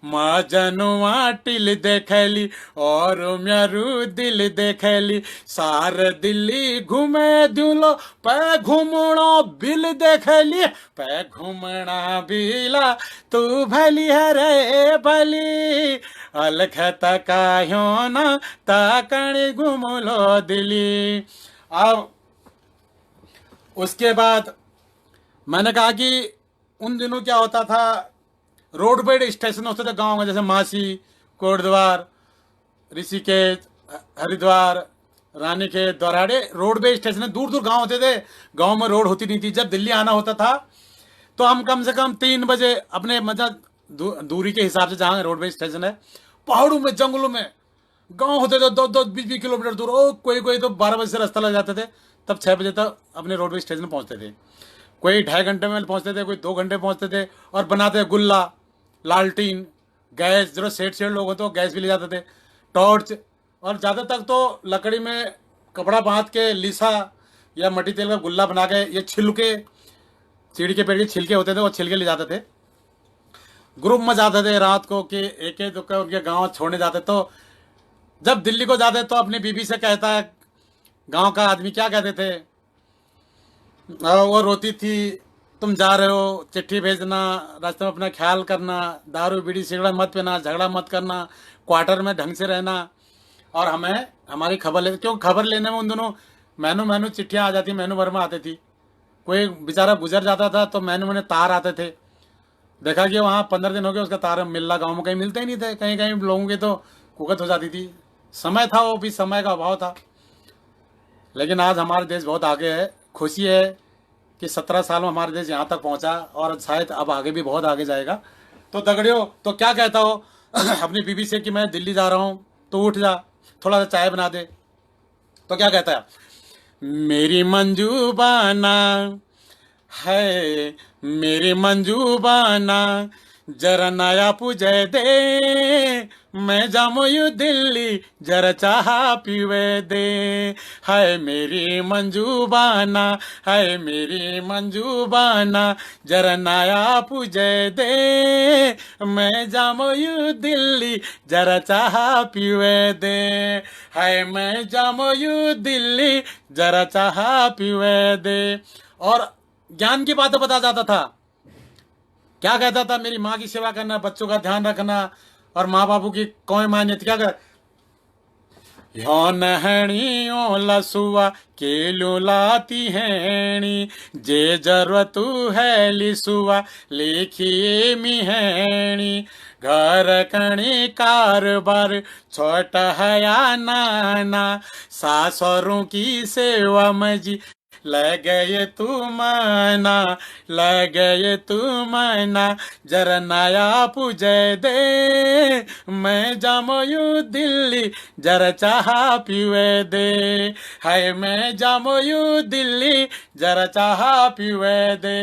माँ जनुआ टिल देखली और म्यारू दिल देखली, सार दिल्ली घूमे दुलो पै घूमणो बिल देखली, पै घूमना बिला तू भली है रे भली, अलखत कायो ना ताकण घुमलो दिली। अब उसके बाद मैंने कहा कि उन दिनों क्या होता था, रोड पे स्टेशन होते थे गांव में, जैसे मासी, कोटद्वार, ऋषिकेश, हरिद्वार, रानीखेत, दोराड़े, रोड पे स्टेशन दूर दूर गांव होते थे। गांव में रोड होती नहीं थी। जब दिल्ली आना होता था तो हम कम से कम 3 बजे अपने मतलब दूरी के हिसाब से जहाँ रोडवे स्टेशन है, पहाड़ों में जंगलों में गांव होते थे 10-20 किलोमीटर दूर। ओ कोई तो 12 बजे से रास्ता लग जाते थे, तब 6 बजे तक अपने रोडवे स्टेशन पहुंचते थे। कोई 2.5 घंटे में पहुंचते थे, कोई 2 घंटे पहुंचते थे। और बनाते गुल्ला, लालटीन, गैस, जो सेठ लोग होते तो गैस भी ले जाते थे, टॉर्च, और ज़्यादा तक तो लकड़ी में कपड़ा बांध के लिसा या मट्टी तेल का गुल्ला बना के, ये छिलके, सीढ़ी के पेड़ के छिलके होते थे, वो छिलके ले जाते थे। ग्रुप में जाते थे रात को कि एक एक उनके गांव छोड़ने जाते। तो जब दिल्ली को जाते तो अपनी बीबी से कहता है, गांव का आदमी क्या कहते थे, वो रोती थी, तुम जा रहे हो, चिट्ठी भेजना, रास्ते में अपना ख्याल करना, दारू बीड़ी सिगरेट मत पीना, झगड़ा मत करना, क्वार्टर में ढंग से रहना, और हमें हमारी खबर ले। क्यों खबर लेने में उन दोनों मैनू चिट्ठियाँ आ जाती, मैनू वर्मा आती थी। कोई बेचारा गुजर जाता था तो मैंने तार आते थे। देखा कि वहाँ 15 दिन हो गए उसका तार मिल रहा, गाँव में कहीं मिलते ही नहीं थे। कहीं कहीं लोगों की तो कुकत हो जाती थी। समय था, वो भी समय का अभाव था। लेकिन आज हमारा देश बहुत आगे है। खुशी है कि 17 साल में हमारा देश यहाँ तक पहुँचा, और शायद अब आगे भी बहुत आगे जाएगा। तो दगड़ियों, तो क्या कहता हो अपनी बीबी से कि मैं दिल्ली जा रहा हूँ, तो उठ जा, थोड़ा सा चाय बना दे। तो क्या कहता है, मेरी मंजूबाना है, मेरी मंजूबाना, जरा नया पूजे दे, मैं जामो यू दिल्ली जरा चाह पीवे दे। हाय मेरी मंजूबाना, हाय मेरी मंजूबाना, जरा नया पूजे दे, मैं जामो यू दिल्ली जरा चाह पीवे दे। हाय मैं जामो यू दिल्ली जरा चाह पीवे दे। और ज्ञान की बातें बता जाता था। क्या कहता था? मेरी माँ की सेवा करना, बच्चों का ध्यान रखना और माँ बापू की कोई मान्यता। क्या कर यो नहणियों लसुआ के लुलाती हैणी, जे जरूरत है लिसुआ लिखिए मिहणी। घर कणी कारोबार छोटा है या नाना, सासुरों की सेवा में जी लगे तू मना, लगे तू मना, जरा नया पूजे दे, मैं जामो यू दिल्ली जरा चाह पीवे दे। हाय मैं जामो यू दिल्ली जरा चाह पीवे दे।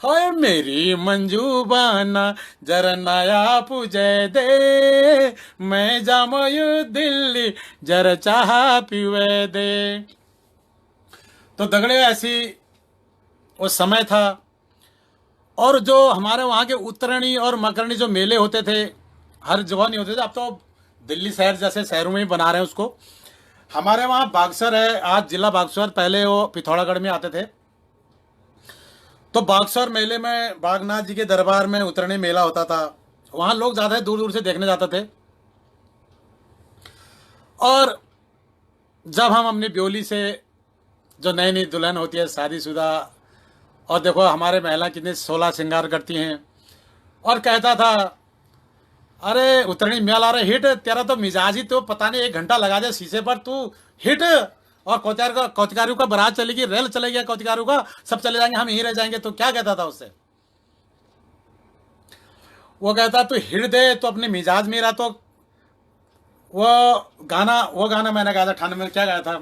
हाय मेरी मंजूबाना जरा नया पूजे दे, मैं जामो यू दिल्ली जरा चाह पीवे दे। तो दगड़े ऐसी वो समय था। और जो हमारे वहाँ के उत्तरायणी और मकरणी जो मेले होते थे, हर जगह नहीं होते थे। अब तो दिल्ली शहर जैसे शहरों में ही बना रहे हैं उसको। हमारे वहाँ बागसर है, आज जिला बागसर, पहले वो पिथौरागढ़ में आते थे। तो बागसर मेले में बागनाथ जी के दरबार में उत्तरायणी मेला होता था। वहाँ लोग ज़्यादा दूर दूर से देखने जाते थे। और जब हम अपनी ब्योली से, जो नई नई दुल्हन होती है शादीशुदा, और देखो हमारे महिला कितने 16 श्रृंगार करती हैं, और कहता था अरे उत्तरायणी मेला आ रहा है, हिट, तेरा तो मिजाज ही तो पता नहीं 1 घंटा लगा दे शीशे पर, तू हिट। और कौतिकारू का बारात चलेगी, रेल चलेगी कौतिकारू का, सब चले जाएंगे, हम यहीं रह जाएंगे। तो क्या कहता था उससे? वो कहता तू हिट दे तो अपने मिजाज में रहा। तो वो गाना मैंने गाया था ठंड में। क्या गाया था?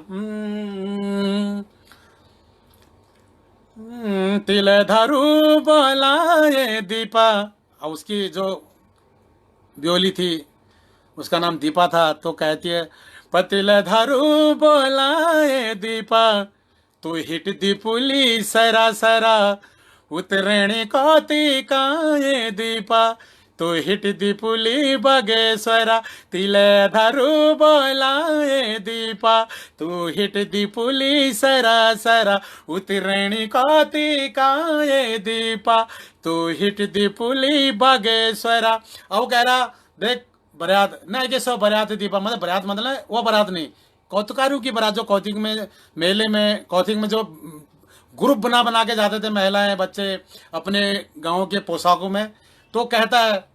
तिल धरू बोलाए दीपा। और उसकी जो ब्योली थी उसका नाम दीपा था। तो कहती है पतिल धरू बोलाए दीपा, तू हिट दीपुली सरा सरा, उतरणी कौती काए दीपा, तू हिट दीपुली बगेश्वरा, तिले धरू बोलाए दीपा, तू हिट दीपुली सरा सरा, उतरणी कौती काए दीपा, तू हिट दीपुली बगेश्वरा। अब कह रहा देख बरात नहीं के सो बरात दीपा, मतलब बरात मतलब वो बरात नहीं, कौतुकारू की बरात। जो कौतिक में मेले में कौतिक में जो ग्रुप बना बना के जाते थे महिलाएं बच्चे अपने गांव के पोशाकों में। तो कहता है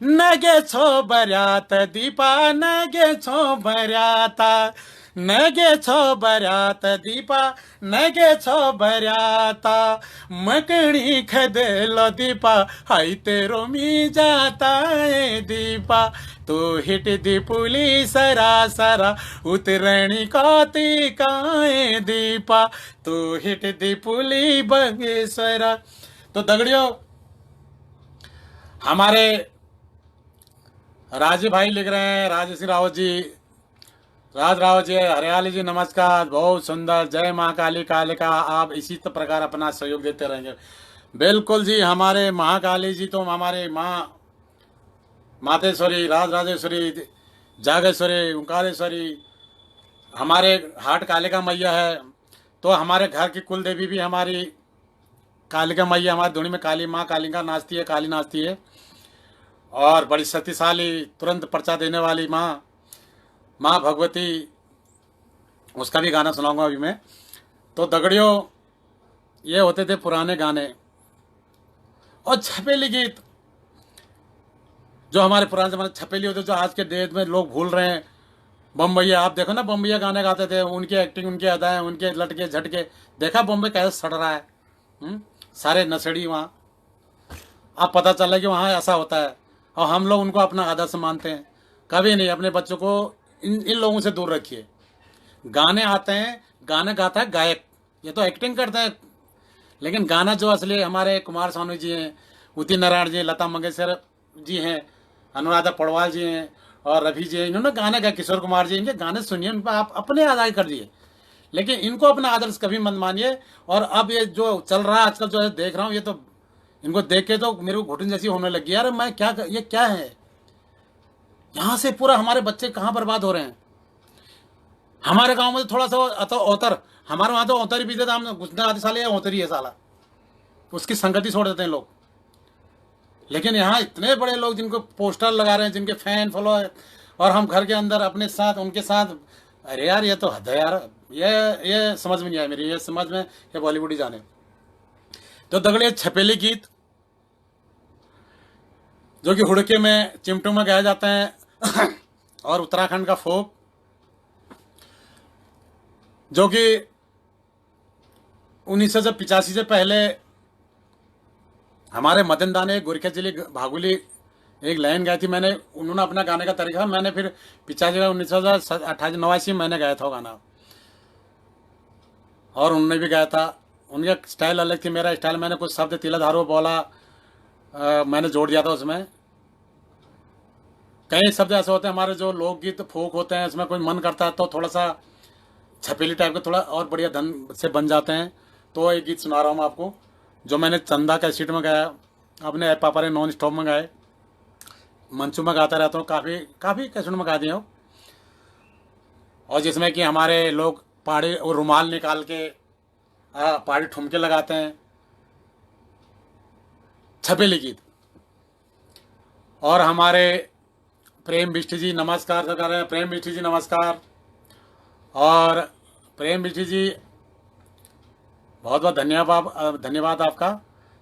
नगे छो बरात दीपा, नगे छो बराता, नगे छो बरात दीपा, नगे छो बराता, मकड़ी खदेलो दीपा, हाई तेरो मी जाता है दीपा, तू हिट दीपुली सरा सरा, उतरणी कौती काए दीपा, तू हिट दीपुली बगेश्वरा। तो दगड़ियों हमारे राजीव भाई लिख रहे हैं, राजश्री रावत जी, राज रावत जी, हरियाली जी नमस्कार, बहुत सुंदर, जय माँ काली कालिका। आप इसी प्रकार अपना सहयोग देते रहेंगे। बिल्कुल जी, हमारे महाकाली जी तो हमारे माँ मातेश्वरी, राज राजेश्वरी, जागेश्वरी, ओंकारेश्वरी, हमारे हाट कालिका मैया है। तो हमारे घर की कुल देवी भी हमारी कालिका मैया, हमारी धुनी में काली माँ कालिका नाचती है, काली नाचती है, और बड़ी शक्तिशाली, तुरंत पर्चा देने वाली माँ भगवती, उसका भी गाना सुनाऊंगा अभी मैं। तो दगड़ियों ये होते थे पुराने गाने। और छपेली गीत जो हमारे पुराने ज़माने छपेली होते, जो आज के डेट में लोग भूल रहे हैं। बम्बैया, आप देखो ना, बम्बैया गाने गाते थे, उनकी एक्टिंग, उनकी अदाएं, उनके लटके झटके, देखा बॉम्बे कैसे सड़ रहा है। सारे नशेड़ी वहाँ, अब पता चला कि वहाँ ऐसा होता है, और हम लोग उनको अपना आदर्श मानते हैं। कभी नहीं, अपने बच्चों को इन लोगों से दूर रखिए। गाने आते हैं, गाना गाता है गायक, ये तो एक्टिंग करते हैं, लेकिन गाना जो असली हमारे कुमार सानू जी हैं, उदित नारायण जी, लता मंगेशकर जी हैं, अनुराधा पौडवाल जी हैं और रफी जी हैं। इन्होंने गाने गाए, किशोर कुमार जी, इनके गाने सुनिए, उन पर आप अपने आदाय कर दिए, लेकिन इनको अपना आदर्श कभी मत मानिए। और अब ये जो चल रहा है आजकल, जो है देख रहा हूँ, ये तो इनको देख के तो मेरे को घुटन जैसी होने लगी यार। मैं क्या, ये क्या है? यहाँ से पूरा हमारे बच्चे कहाँ बर्बाद हो रहे हैं। हमारे गांव में तो थोड़ा सा औतर, हमारे वहाँ तो औतर ही पीते थे हम, घुसने आधे साले औतर ही है साला, उसकी संगति छोड़ देते हैं लोग। लेकिन यहाँ इतने बड़े लोग जिनको पोस्टर लगा रहे हैं, जिनके फैन फॉलो है, और हम घर के अंदर अपने साथ उनके साथ। अरे यार ये तो हद है यार। ये समझ में नहीं आया मेरी, ये समझ में, ये बॉलीवुड ही जाने। तो दगड़े छपेली गीत जो कि हुड़के में, चिमटों में गाए जाते हैं और उत्तराखंड का फोक जो कि 1985 से पहले हमारे मदन दा ने गोरखा जिले भागुली एक लाइन गाई थी। मैंने, उन्होंने अपना गाने का तरीका, मैंने फिर 1989 मैंने गाया था वो गाना, और उन्होंने भी गाया था। उनका स्टाइल अलग थी, मेरा स्टाइल, मैंने कुछ शब्द तिलाधारो बोला, मैंने जोड़ दिया था उसमें। कई शब्द ऐसे होते हैं हमारे जो लोकगीत फोक होते हैं, इसमें कोई मन करता है तो थोड़ा सा छपेली टाइप के थोड़ा और बढ़िया धन से बन जाते हैं। तो एक गीत सुना रहा हूँ मैं आपको, जो मैंने चंदा कैसेट में गाया, अपने पापा ने नॉन स्टॉप में गाए, मंचू में गाता रहता हूँ, काफ़ी कैसेट में गा दिया हूँ। और जिसमें कि हमारे लोग पहाड़ी और रुमाल निकाल के पहाड़ी ठुमके लगाते हैं, छपेली गीत। और हमारे प्रेम बिष्ट जी नमस्कार कर रहे हैं, प्रेम बिष्ट जी नमस्कार। और प्रेम बिष्ट जी बहुत बहुत धन्यवाद आपका।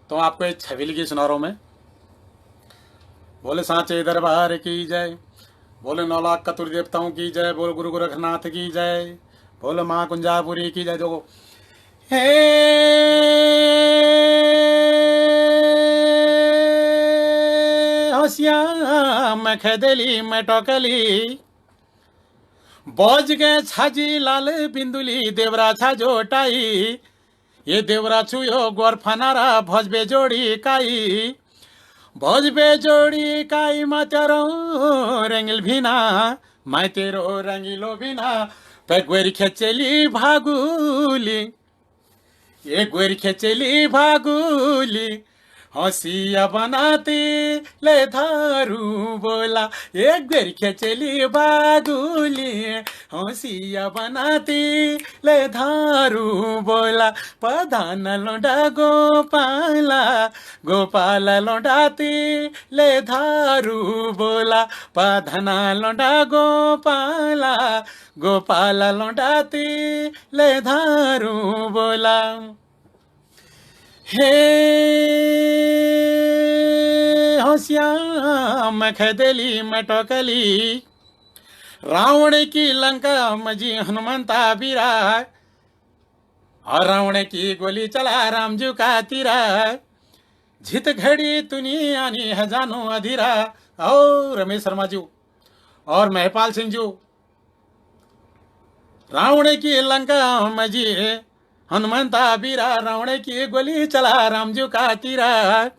तो आपको एक छपेली गीत सुना रहा हूँ मैं। बोले सांचे दरबार की जय, बोले 9 लाख कतुर देवताओं की जय, बोले गुरु गोरखनाथ की जय, बोले माँ कुंजापुरी की जय। जो हे होशियार खेदली में टोकली, बोझ गए छाजी लाल बिंदुली, देवरा छा जोटाई, ये देवरा छुयो गोर फनारा, भोजबे जोड़ी काई, भोजबे जोड़ी काई मा तेरो रंगिल भीना, मैं तेरो रंगिलो बिना, पे गोरी खेचली भागुली, ये गोरी खेचली भागुली, हंसिया बनाती ले धारू बोला, एक गोरी खेचली भागुली, हंसिया बनाती ले धारू बोला, प्रधान लोंडा गोपाला, गोपाल लोंडाती ले धारू बोला, प्रधान लोंडा गोपाला, गोपाल लोंडाती ले धारू बोला। हे होशियार खेदली में टोकली, रावण की लंका मजी हनुमंता बीरा, और रावण की गोली चला रामजू का तीरा, जित घड़ी तुनी आनी है जानो अधीरा। और रमेश शर्मा जी और महपाल सिंह जी, रावण की लंका मजी हनुमंता बीरा, रावण की गोली चला रामजू का तीरा,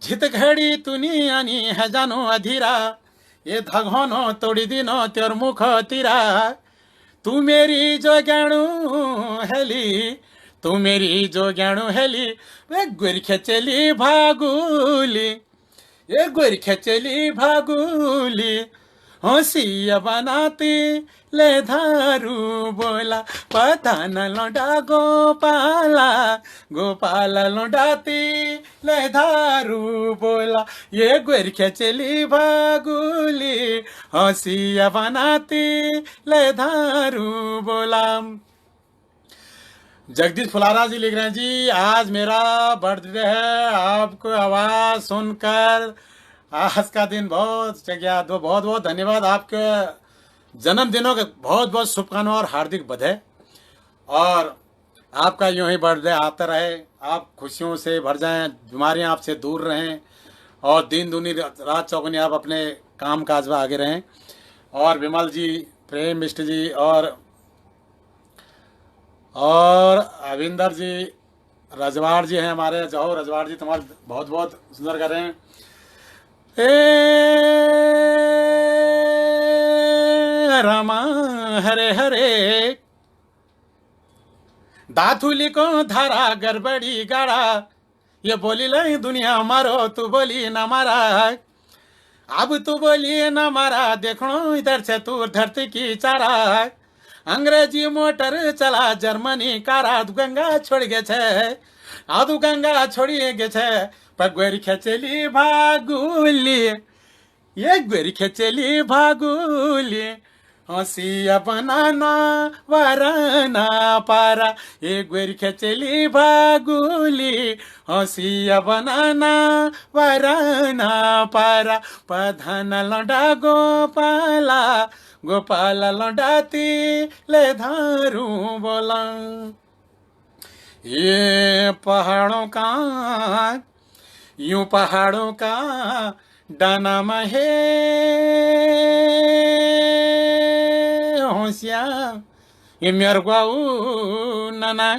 जित घड़ी तुनी आनी है जानो अधीरा, ये धगोनो तोड़ी दिनो तेर मुख तीरा, तू मेरी जो ज्ञाणु हेली, तू मेरी जो ज्ञाणु हेली, वे गोरी खेचली भागुली, ये गोरी खेचली भागुली, हंसिया बनाती ले धारू बोला, पठान लौंडा गोपाला, गोपाल लौंडाती ले धारू बोला, ये गोरी खेचली भागुली, हंसिया बनाती ले धारू बोला। जगदीश फुलारा जी लिख रहे हैं, जी आज मेरा बर्थडे है, आपको आवाज़ सुनकर आज का दिन बहुत गया। तो बहुत बहुत धन्यवाद, आपके जन्मदिनों के बहुत बहुत शुभकामनाएं और हार्दिक बधाई। और आपका यूं ही बर्थडे आता रहे, आप खुशियों से भर जाएं, बीमारियां आपसे दूर रहें, और दिन दूनी रात चौगुनी आप अपने काम काज में आगे रहें। और विमल जी, प्रेम मिश्र जी, और अविंदर जी, रजवाड़ जी हैं हमारे, जाओ रजवाड़ जी, तुम्हारे बहुत बहुत सुंदर कर रहे हैं। ए रामा हरे हरे, दाथुली को धारा गड़बड़ी गाड़ा, ये बोली लाई दुनिया मारो, तू बोली ना मारा, अब तू बोली ना मारा, देखो इधर से तू धरती की चारा, अंग्रेजी मोटर चला जर्मनी कारा, गंगा छोड़ गे छे, आदू गंगा छोड़ी गे छे, पगवेरी खेचेली भागुली, एक बेरी खेचेली भागुली, हंसिया बनाना वरना पारा, एक बेरी खेचेली भागुली, हंसिया बनाना वरना पारा, प्रधान लौंडा गोपाला, गोपाला लौंडाती ले धारू बोला, ये पहाड़ों का यूं पहाड़ों का डाना महे होशियार, ये मेरगुआऊ नाना,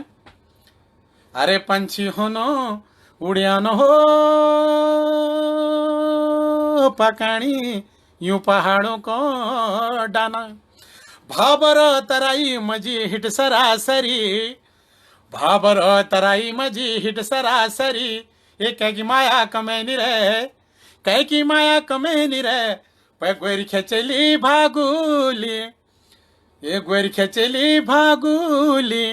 अरे पंछी होनो उड़ियानो हो पकानी, यूं पहाड़ों को डाना, भाबर तराई मजी हिट सरासरी, भाबर तराई मजी हिट सरासरी, ये कह की माया कमे नहीं रहे, कह की माया कमे नहीं रहे, पैगोरी खेचली भागुली, ये गोरी खेचली भागुली,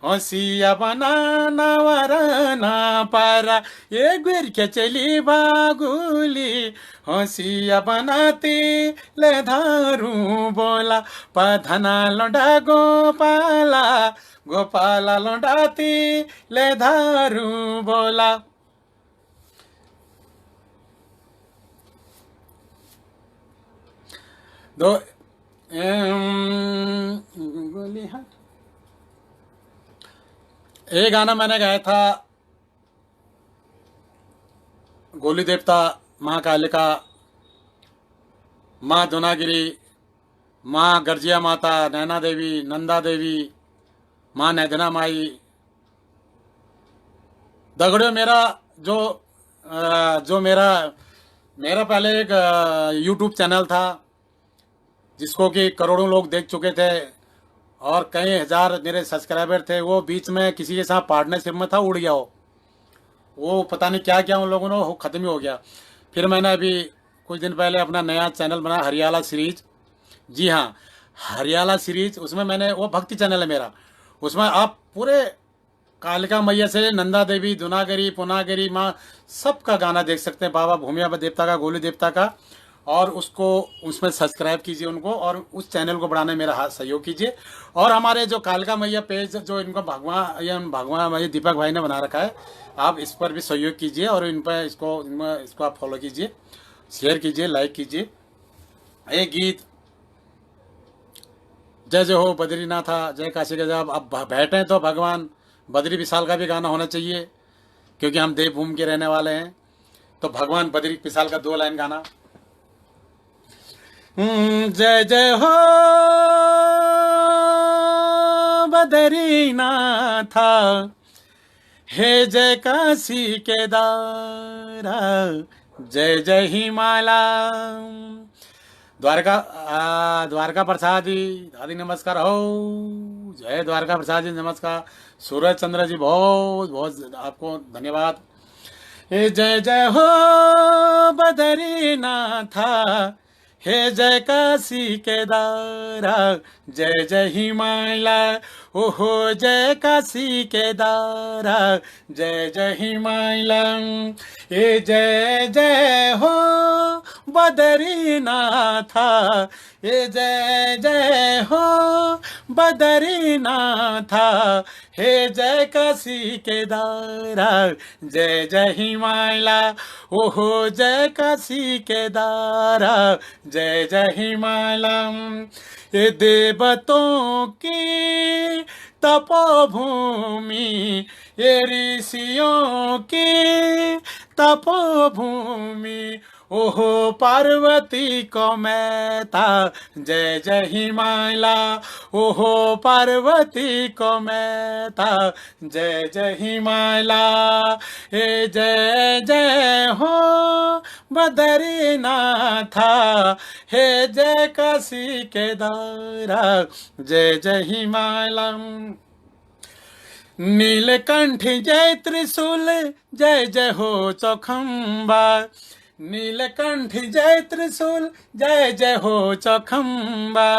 हंसिया बनाना वरना पारा, ये गोरी खेचली भागुली, हंसिया बनाती ले धारू बोला, पधना लौंडा गोपाला, गोपाला लौंडाती ले धारू बोला। दो एक गाना मैंने गाया था, गोली देवता, माँ कालिका, माँ दुनागिरी, माँ गर्जिया माता, नैना देवी, नंदा देवी, माँ नैदना माई, दगड़ियों मेरा जो मेरा पहले एक यूट्यूब चैनल था जिसको कि करोड़ों लोग देख चुके थे और कई हजार मेरे सब्सक्राइबर थे, वो बीच में किसी के साथ पार्टनरशिप में था, उड़ गया वो पता नहीं क्या क्या उन लोगों ने, वो ख़त्म ही हो गया। फिर मैंने अभी कुछ दिन पहले अपना नया चैनल बना, हरियाला सीरीज, जी हाँ हरियाला सीरीज, उसमें मैंने, वो भक्ति चैनल है मेरा, उसमें आप पूरे कालिका मैया से नंदा देवी, दुनागरी, पुनागरी माँ, सबका गाना देख सकते हैं, बाबा भूमिया देवता का, गोली देवता का, और उसको उसमें सब्सक्राइब कीजिए उनको, और उस चैनल को बढ़ाने में मेरा हाथ सहयोग कीजिए। और हमारे जो कालिका मैया पेज जो इनको भगवान मैया दीपक भाई ने बना रखा है, आप इस पर भी सहयोग कीजिए और इन पर इसको आप फॉलो कीजिए, शेयर कीजिए, लाइक कीजिए। एक गीत जय जय हो बद्रीनाथा, जय काशी का, जब अब बैठे तो भगवान बद्री विशाल का भी गाना होना चाहिए, क्योंकि हम देवभूमि के रहने वाले हैं, तो भगवान बद्री विशाल का 2 लाइन गाना। जय जय हो बद्रीनाथा, हे जय काशी केदारा, जय जय हिमालय, द्वारका प्रसादी दादी नमस्कार हो, जय द्वारका प्रसाद जी नमस्कार, सूरज चंद्र जी बहुत बहुत आपको धन्यवाद। हे जय जय हो बद्रीनाथा, हे जय काशी केदारा, जय जय हिमालय, ओहो जय काशी केदारा, जय जय हिमालय, हे जय जय हो बद्रीनाथा, हे जय जय हो बद्रीनाथा, हे जय काशी केदारा, जय जय हिमालय, ओहो जय काशी केदारा, जय जय हिमालय, ये देवतों की तपोभूमि, ये ऋषियों की तपोभूमि, ओहो पार्वती को मैता जय जय हिमाला, ओहो पार्वती को मैता जय जय हिमाला। हे जय जय हो बद्रीनाथा, हे जय काशी केदारा जय जय हिमाला। नीलकंठ जय त्रिशूल जय जय हो चौखम्बा, नीलकंठ जय त्रिशूल जय जय हो चौखम्बा।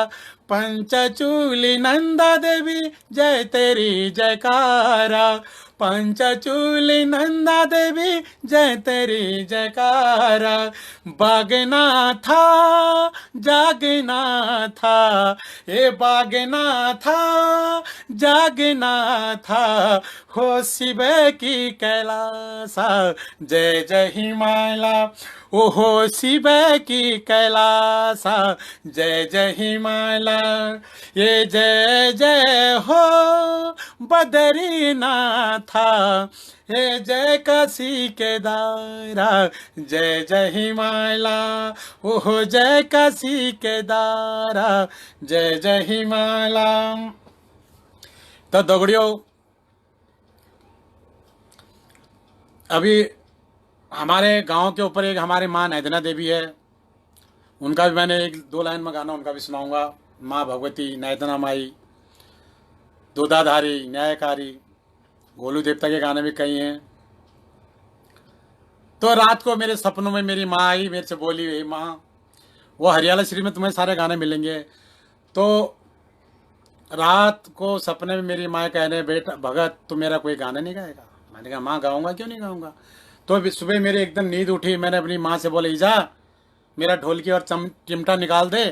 पंचचूली नंदा देवी जय तेरी जयकारा, पंचचूली नंदा देवी जय तेरी जयकारा। बागनाथा जागनाथा, ए बागनाथा जागनाथा, हो शिव की कैलासा जय जय हिमाला, ओहो शिव की कैलासा जय जय हिमाला। ये जय जय हो बद्रीनाथा, हे जय काशी केदारा जय जय हिमाला, ओहो जय काशी केदारा जय जय हिमाला। तो दगड़ियों, अभी हमारे गांव के ऊपर एक हमारे माँ नैदना देवी है, उनका भी मैंने एक दो लाइन में गाना उनका भी सुनाऊंगा। माँ भगवती नैदना माई, दूधाधारी, न्यायकारी, गोलू देवता के गाने भी कई हैं। तो रात को मेरे सपनों में मेरी माँ आई, मेरे से बोली, हे माँ, वो हरियाला श्री में तुम्हें सारे गाने मिलेंगे। तो रात को सपने में मेरी माँ कहने, बेटा भगत तू मेरा कोई गाना नहीं गाएगा? मैंने कहा माँ गाऊंगा, क्यों नहीं गाऊंगा। तो सुबह मेरे एकदम नींद उठी, मैंने अपनी माँ से बोला, ईजा मेरा ढोलकी और चिमटा निकाल दे।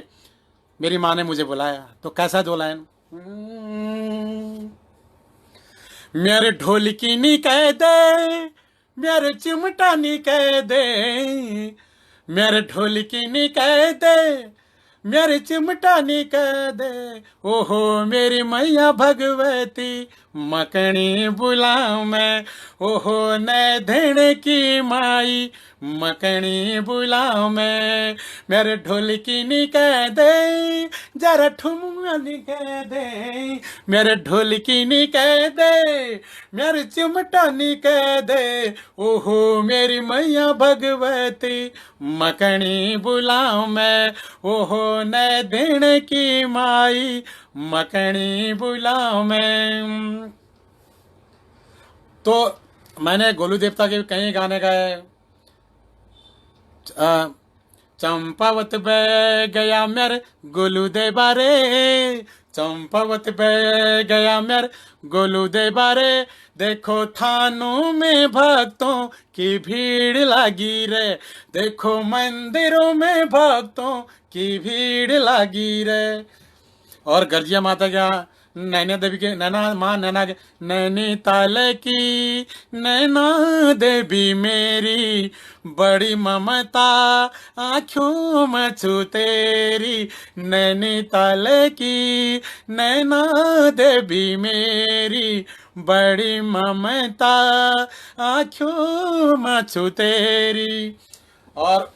मेरी माँ ने मुझे बुलाया, तो कैसा दो लाइन, मेरे ढोलकी नी कह दे, मेरे चिमटा नी कह दे, मेरे ढोलकी नी कह दे, मेरे चिमटा नी कह दे, ओहो मेरी मैया भगवती मकनी बुलाऊं मैं, ओहो नैधन की माई मकनी बुलाऊं मैं। मेरे ढोलकी नी कह दे, जरा ठुमका नी कह दे, मेरे ढोलकी नी कह दे, मेरे चिमटा नी कह दे, ओहो मेरी मैया भगवती मकनी बुलाऊं मैं, ओहो नैधन की माई मकनी बुलाऊं मैं। तो मैंने गोलू देवता के कई गाने गाए। चंपावत बह गया मेरे गोलू दे बारे, चंपावत बह गया मेरे गोलू दे बारे, देखो थानों में भक्तों की भीड़ लगी रे, देखो मंदिरों में भक्तों की भीड़ लगी रे। और गर्जिया माता क्या, नैना देवी के, नैना माँ नैना के, नैनीताल की नैना देवी मेरी, बड़ी ममता आँखों में छू तेरी, नैनीताल की नैना देवी मेरी, बड़ी ममता आँखों में छू तेरी। और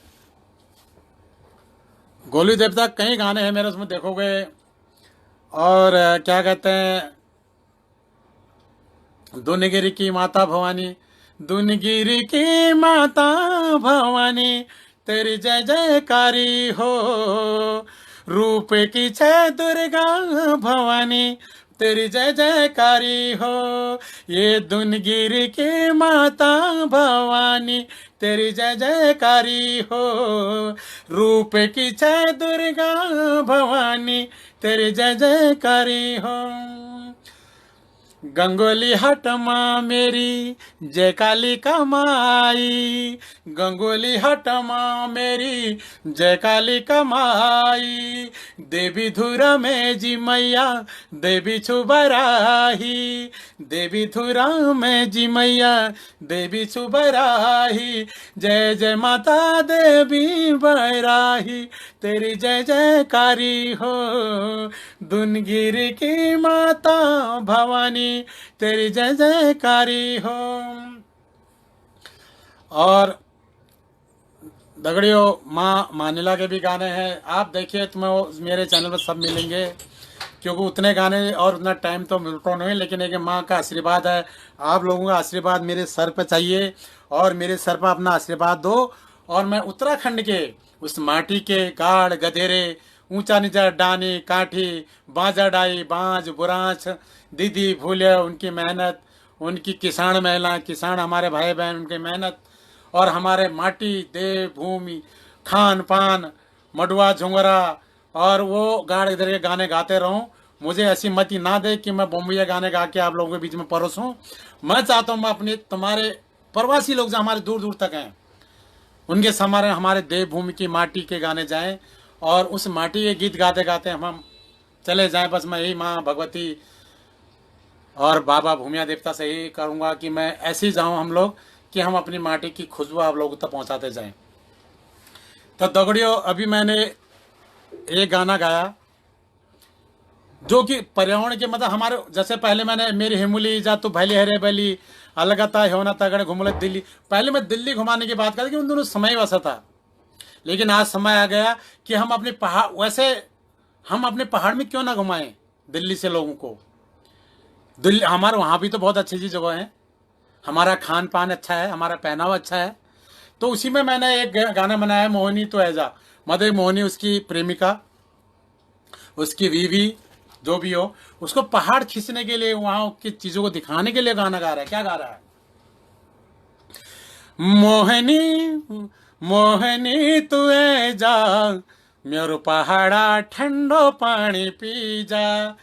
गोलू देवता कई गाने हैं मेरे, उसमें देखोगे। और क्या कहते हैं, दुनगिरी की माता भवानी, दुनगिरी की माता भवानी, तेरी जय जयकारी हो, रूप की छह दुर्गा भवानी, तेरी जय जयकारी हो। ये दुनगिरी की माता भवानी, तेरी जय जयकारी हो, रूप की छह दुर्गा भवानी, तेरी जय जयकारी हो। गंगोली हट माँ मेरी जय काली का माई, गंगोली हट माँ मेरी जय काली का माई, देवी धुरा में जी मैया देवी छुबराही, देवी धुरा में जी मैया देवी छुबराही, जय जय माता देवी बराही, तेरी जय जयकारी हो, दुनगिरी की माता भवानी, तेरी जय जयकारी हो। और दगड़ियों माँ मानिला के भी गाने हैं, आप देखिए तुम्हें वो मेरे चैनल पर सब मिलेंगे, क्योंकि उतने गाने और उतना टाइम तो मिलता नहीं, लेकिन एक माँ का आशीर्वाद है। आप लोगों का आशीर्वाद मेरे सर पे चाहिए और मेरे सर पर अपना आशीर्वाद दो। और मैं उत्तराखंड के उस माटी के गाड़ गधेरे, ऊंचा नीचा डानी काठी, बाजा डाई बांज बुरांच, दीदी भूले उनकी मेहनत, उनकी किसान महिला किसान हमारे भाई बहन उनकी मेहनत, और हमारे माटी देव भूमि खान पान मडुआ झुंगरा और वो गाड़ इधर के गाने गाते रहूं। मुझे ऐसी मति ना दे कि मैं बम्बैया गाने गा के आप लोगों के बीच में परोसूं। मैं चाहता हूं मैं अपने तुम्हारे प्रवासी लोग जो हमारे दूर दूर तक हैं उनके समारे हमारे देवभूमि की माटी के गाने जाएं और उस माटी के गीत गाते गाते हम चले जाएं। बस मैं यही माँ भगवती और बाबा भूमिया देवता से यही करूँगा कि मैं ऐसे ही जाऊँ हम लोग कि हम अपनी माटी की खुशबू आप लोगों तक पहुँचाते जाएं। तो दगड़ियों अभी मैंने एक गाना गाया जो कि पर्यावरण के मतलब हमारे, जैसे पहले मैंने मेरी हिमुली जा तू भैली हरे बैली अलगता होना तगड़े घुमले दिल्ली, पहले मैं दिल्ली घुमाने की बात करता कि उन दोनों समय वैसा था। लेकिन आज समय आ गया कि हम अपने पहाड़, वैसे हम अपने पहाड़ में क्यों ना घुमाएं दिल्ली से लोगों को। दिल्ली हमारे वहाँ भी तो बहुत अच्छी अच्छी जगह हैं, हमारा खान पान अच्छा है, हमारा पहनावा अच्छा है। तो उसी में मैंने एक गाना बनाया मोहिनी तो ऐजा, मतलब मोहिनी उसकी प्रेमिका उसकी बीवी जो भी हो, उसको पहाड़ खींचने के लिए वहां की चीजों को दिखाने के लिए गाना गा रहा है। क्या गा रहा है? मोहिनी मोहिनी तू ऐजा मेरो पहाड़ा ठंडो पानी पी जा,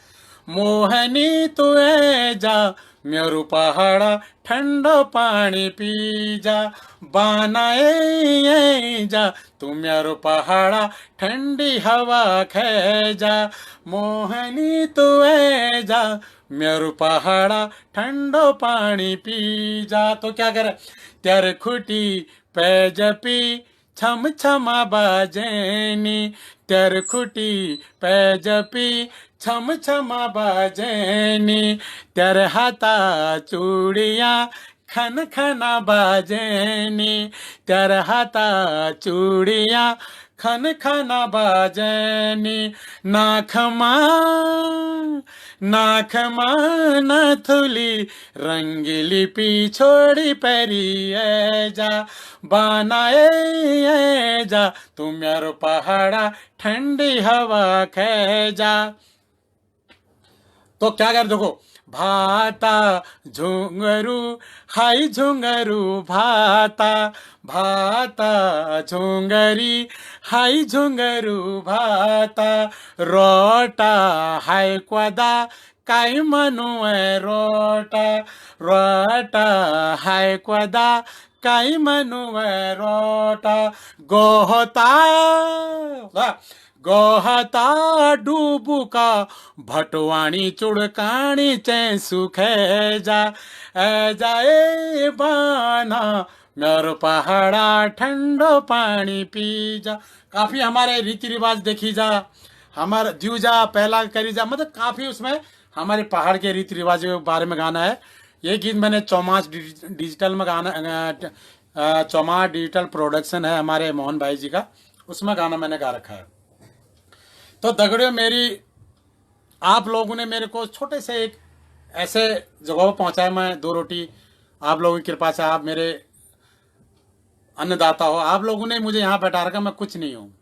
मोहिनी तू ऐजा मेरो पहाड़ा ठंडो पानी पी जा, बनाए जा तू मेरो पहाड़ा ठंडी हवा खे जा, मोहिनी तू ऐजा मेरो पहाड़ा ठंडो पानी पी जा। तो क्या करे त्यार खुटी पैजपी छम छमा बाजेनी, त्यार खुटी पैजपी छम छमा बाजेनी, त्यार हाथा चूड़िया खन खना बाजेनी, त्यार हाथा चूड़िया खन खना बाजेनी, नाखमा नाखमा नथुली रंगीली पिछोड़ी पैरी जा, बनाए जा तू मेरो पहाड़ा ठंडी हवा खे जा। तो क्या कर देखो, भाता झुंगरू हाई झुंगरू भाता, भाता झुंगरी हाई झुंगरू भाता, रोटा हाय क्वदा काय म्हणू रोटा, रोटा हाय क्वदा काय म्हणू रोटा, गोहता गोहता डूबुका भटवाणी चुड़काणी चे सुखे जा, जाए बाना मेरो पहाड़ा ठंडो पानी पी जा। काफी हमारे रीति रिवाज देखी जा, हमारा जीव जा पहला करी जा, मतलब काफी उसमें हमारे पहाड़ के रीति रिवाज के बारे में गाना है। ये गीत मैंने चौमास डिजिटल में गाना, चौमास डिजिटल प्रोडक्शन है हमारे मोहन भाई जी का, उसमें गाना मैंने गा रखा है। तो दगड़ियों मेरी आप लोगों ने मेरे को छोटे से एक ऐसे जगह पर पहुंचाया, मैं दो रोटी आप लोगों की कृपा से, आप मेरे अन्नदाता हो, आप लोगों ने मुझे यहाँ बैठा रखा, मैं कुछ नहीं हूँ।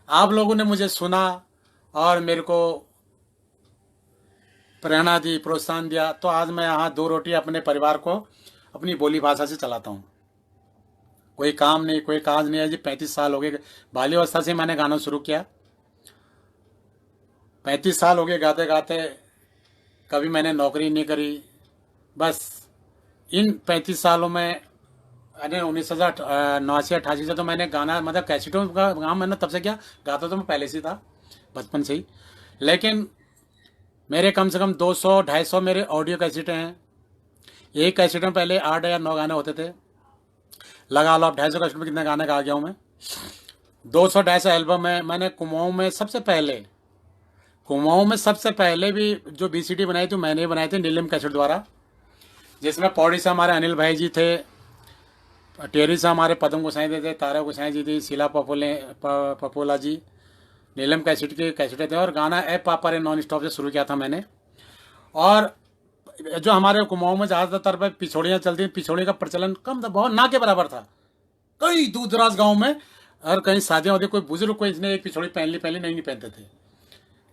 आप लोगों ने मुझे सुना और मेरे को प्रेरणा दी, प्रोत्साहन दिया, तो आज मैं यहाँ दो रोटी अपने परिवार को अपनी बोली भाषा से चलाता हूँ। कोई काम नहीं, कोई काज नहीं है जी। 35 साल हो गए, बाल्यावस्था से मैंने गाना शुरू किया, 35 साल हो गए गाते गाते, कभी मैंने नौकरी नहीं करी। बस इन 35 सालों में 1989-88 से तो मैंने गाना, मतलब कैसेटों का काम मैंने तब से किया, गाता तो मैं पहले से था बचपन से ही। लेकिन मेरे कम से कम 200-250 मेरे ऑडियो कैसेटें हैं। एक कैसेट में पहले 8 या 9 गाने होते थे, लगा लो आप 250 कैसेट में कितने गाने गा गया हूँ मैं। 200-250 एल्बम है। मैंने कुमाऊँ में सबसे पहले भी जो बीसीडी बनाई थी मैंने बनाई थी नीलम कैसेट द्वारा, जिसमें पौड़ी से हमारे अनिल भाई जी थे, टेरी से हमारे पदम गोसाई जी थे, तारा गोसाई जी थी, शीला पपोला जी, नीलम कैसेट के कैसेटें थे, और गाना ए पापा रे नॉन स्टॉप से शुरू किया था मैंने। और जो हमारे कुमाऊं में ज़्यादातर पे पिछोड़ियाँ चलती हैं, पिछोड़ी का प्रचलन कम था, बहुत ना के बराबर था। कई दूर दराज गाँव में और कहीं शादियाँ होती, कोई बुजुर्ग कोई इसने एक पिछोड़ी पहन ली, पहले नहीं पहनते थे।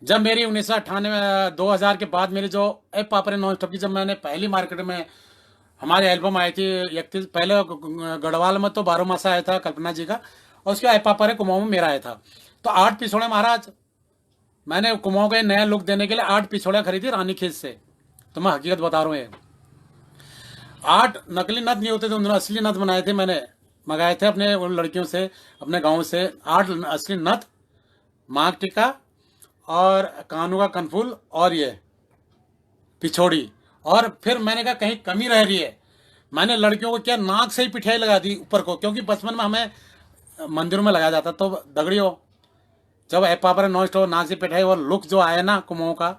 जब मेरी 1998 2000 के बाद मेरी जो ए पापा रे नॉन स्टॉप की जब मैंने पहली मार्केट में हमारी एल्बम आई थी 31, पहले गढ़वाल में तो 12 मासा आया था कल्पना जी का, और उसके आई पापा रे कुमाऊं में मेरा आया था। तो 8 पिछोड़े महाराज मैंने कुमाऊं का नया लुक देने के लिए 8 पिछोड़े खरीदी रानीखेत से। तो मैं हकीकत बता रहा हूँ, ये 8 नकली नथ नहीं होते थे, उन्होंने असली नथ बनाए थे, मैंने मंगाए थे अपने उन लड़कियों से, अपने गाँव से 8 असली नथ, मांग टीका और कानू का कनफूल और ये पिछोड़ी। और फिर मैंने कहा कहीं कमी रह रही है, मैंने लड़कियों को क्या नाक से ही पिठाई लगा दी ऊपर को, क्योंकि बचपन में हमें मंदिरों में लगाया जाता तो दगड़ियों, जब ए पापा रे नॉन स्टॉप नाक से पिठाई और लुक जो आया ना कुमाऊं का,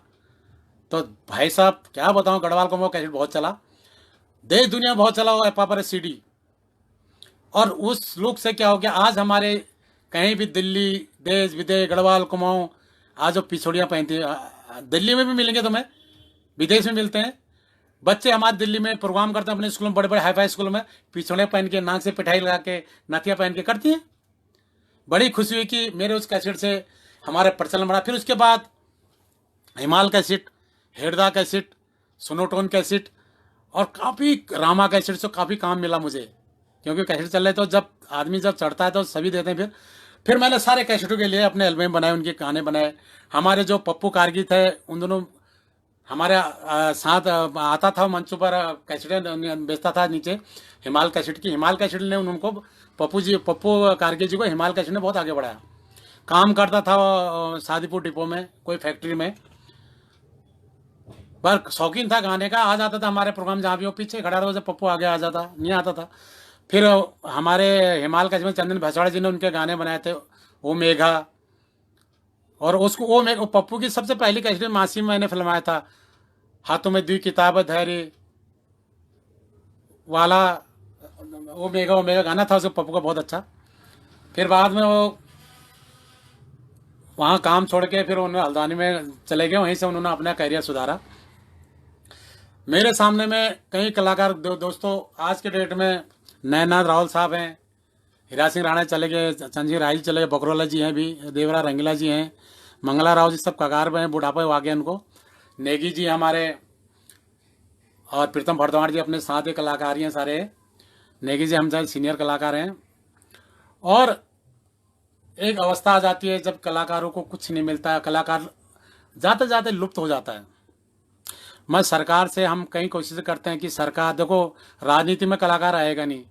तो भाई साहब क्या बताऊं, गढ़वाल कुमाऊं कैसेट बहुत चला, देश दुनिया बहुत चला वो ए पापा रे सीडी। और उस लुक से क्या हो गया, आज हमारे कहीं भी दिल्ली, देश विदेश, गढ़वाल कुमाऊं, आज जो पिछोड़ियाँ पहनती है, दिल्ली में भी मिलेंगे तुम्हें, विदेश में मिलते हैं। बच्चे हमारे दिल्ली में प्रोग्राम करते हैं अपने स्कूल में, बड़े बड़े हाई स्कूल में, पिछोड़े पहन के, नाक से पिठाई लगा के, नथिया पहन के करती हैं। बड़ी खुशी हुई कि मेरे उस कैसेट से हमारा प्रचलन बढ़ा। फिर उसके बाद हिमाल कैसेट, हेडदा कैसेट, सोनोटोन कैसेट, और काफ़ी रामा कैसेट से काफ़ी काम मिला मुझे, क्योंकि कैसेट चल रहे तो जब आदमी जब चढ़ता है तो सभी देते हैं। फिर मैंने सारे कैसेटों के लिए अपने एल्बम बनाए, उनके गाने बनाए। हमारे जो पप्पू कारगी थे, उन दोनों हमारे साथ आता था मंचों पर, कैसेटें बेचता था नीचे हिमाल कैसेट की। हिमाल कैसेट ने उनको पप्पू कारगी जी को हिमाल कैसेट ने बहुत आगे बढ़ाया। काम करता था शादीपुर डिपो में, कोई फैक्ट्री में, पर शौकीन था गाने का, आ जाता था हमारे प्रोग्राम, जहाँ भी वो पीछे खड़ा रहा पप्पू आगे आ जाता, नहीं आता था। फिर हमारे हिमाल कैसेट में चंदन भसवाड़ा जी ने उनके गाने बनाए थे, वो मेघा, और उसको वो पप्पू की सबसे पहली कैसेट मासी में मैंने फिल्माया था, हाथों में 2 किताब धैर्य वाला, वो मेगा गाना था उसको पप्पू का बहुत अच्छा। फिर बाद में वो वहाँ काम छोड़ के फिर उन्होंने हल्द्वानी में चले गए, वहीं से उन्होंने अपना करियर सुधारा। मेरे सामने में कई कलाकार दोस्तों आज के डेट में नैनाथ राहुल साहब हैं, हीरा सिंह राणा चले गए, संजीव राय जी चले गए, बकरोला जी हैं भी, देवरा रंगीला जी हैं, मंगला राव जी, सब कगार में हैं, बुढ़ापा आ गया उनको। नेगी जी हमारे, और प्रीतम भरद्वाज जी अपने साथ ही कलाकार हैं सारे। नेगी जी हम सीनियर कलाकार हैं। और एक अवस्था आ जाती है जब कलाकारों को कुछ नहीं मिलता है, कलाकार जाते जाते लुप्त हो जाता है। मैं सरकार से हम कई कोशिश करते हैं कि सरकार, देखो राजनीति में कलाकार आएगा नहीं,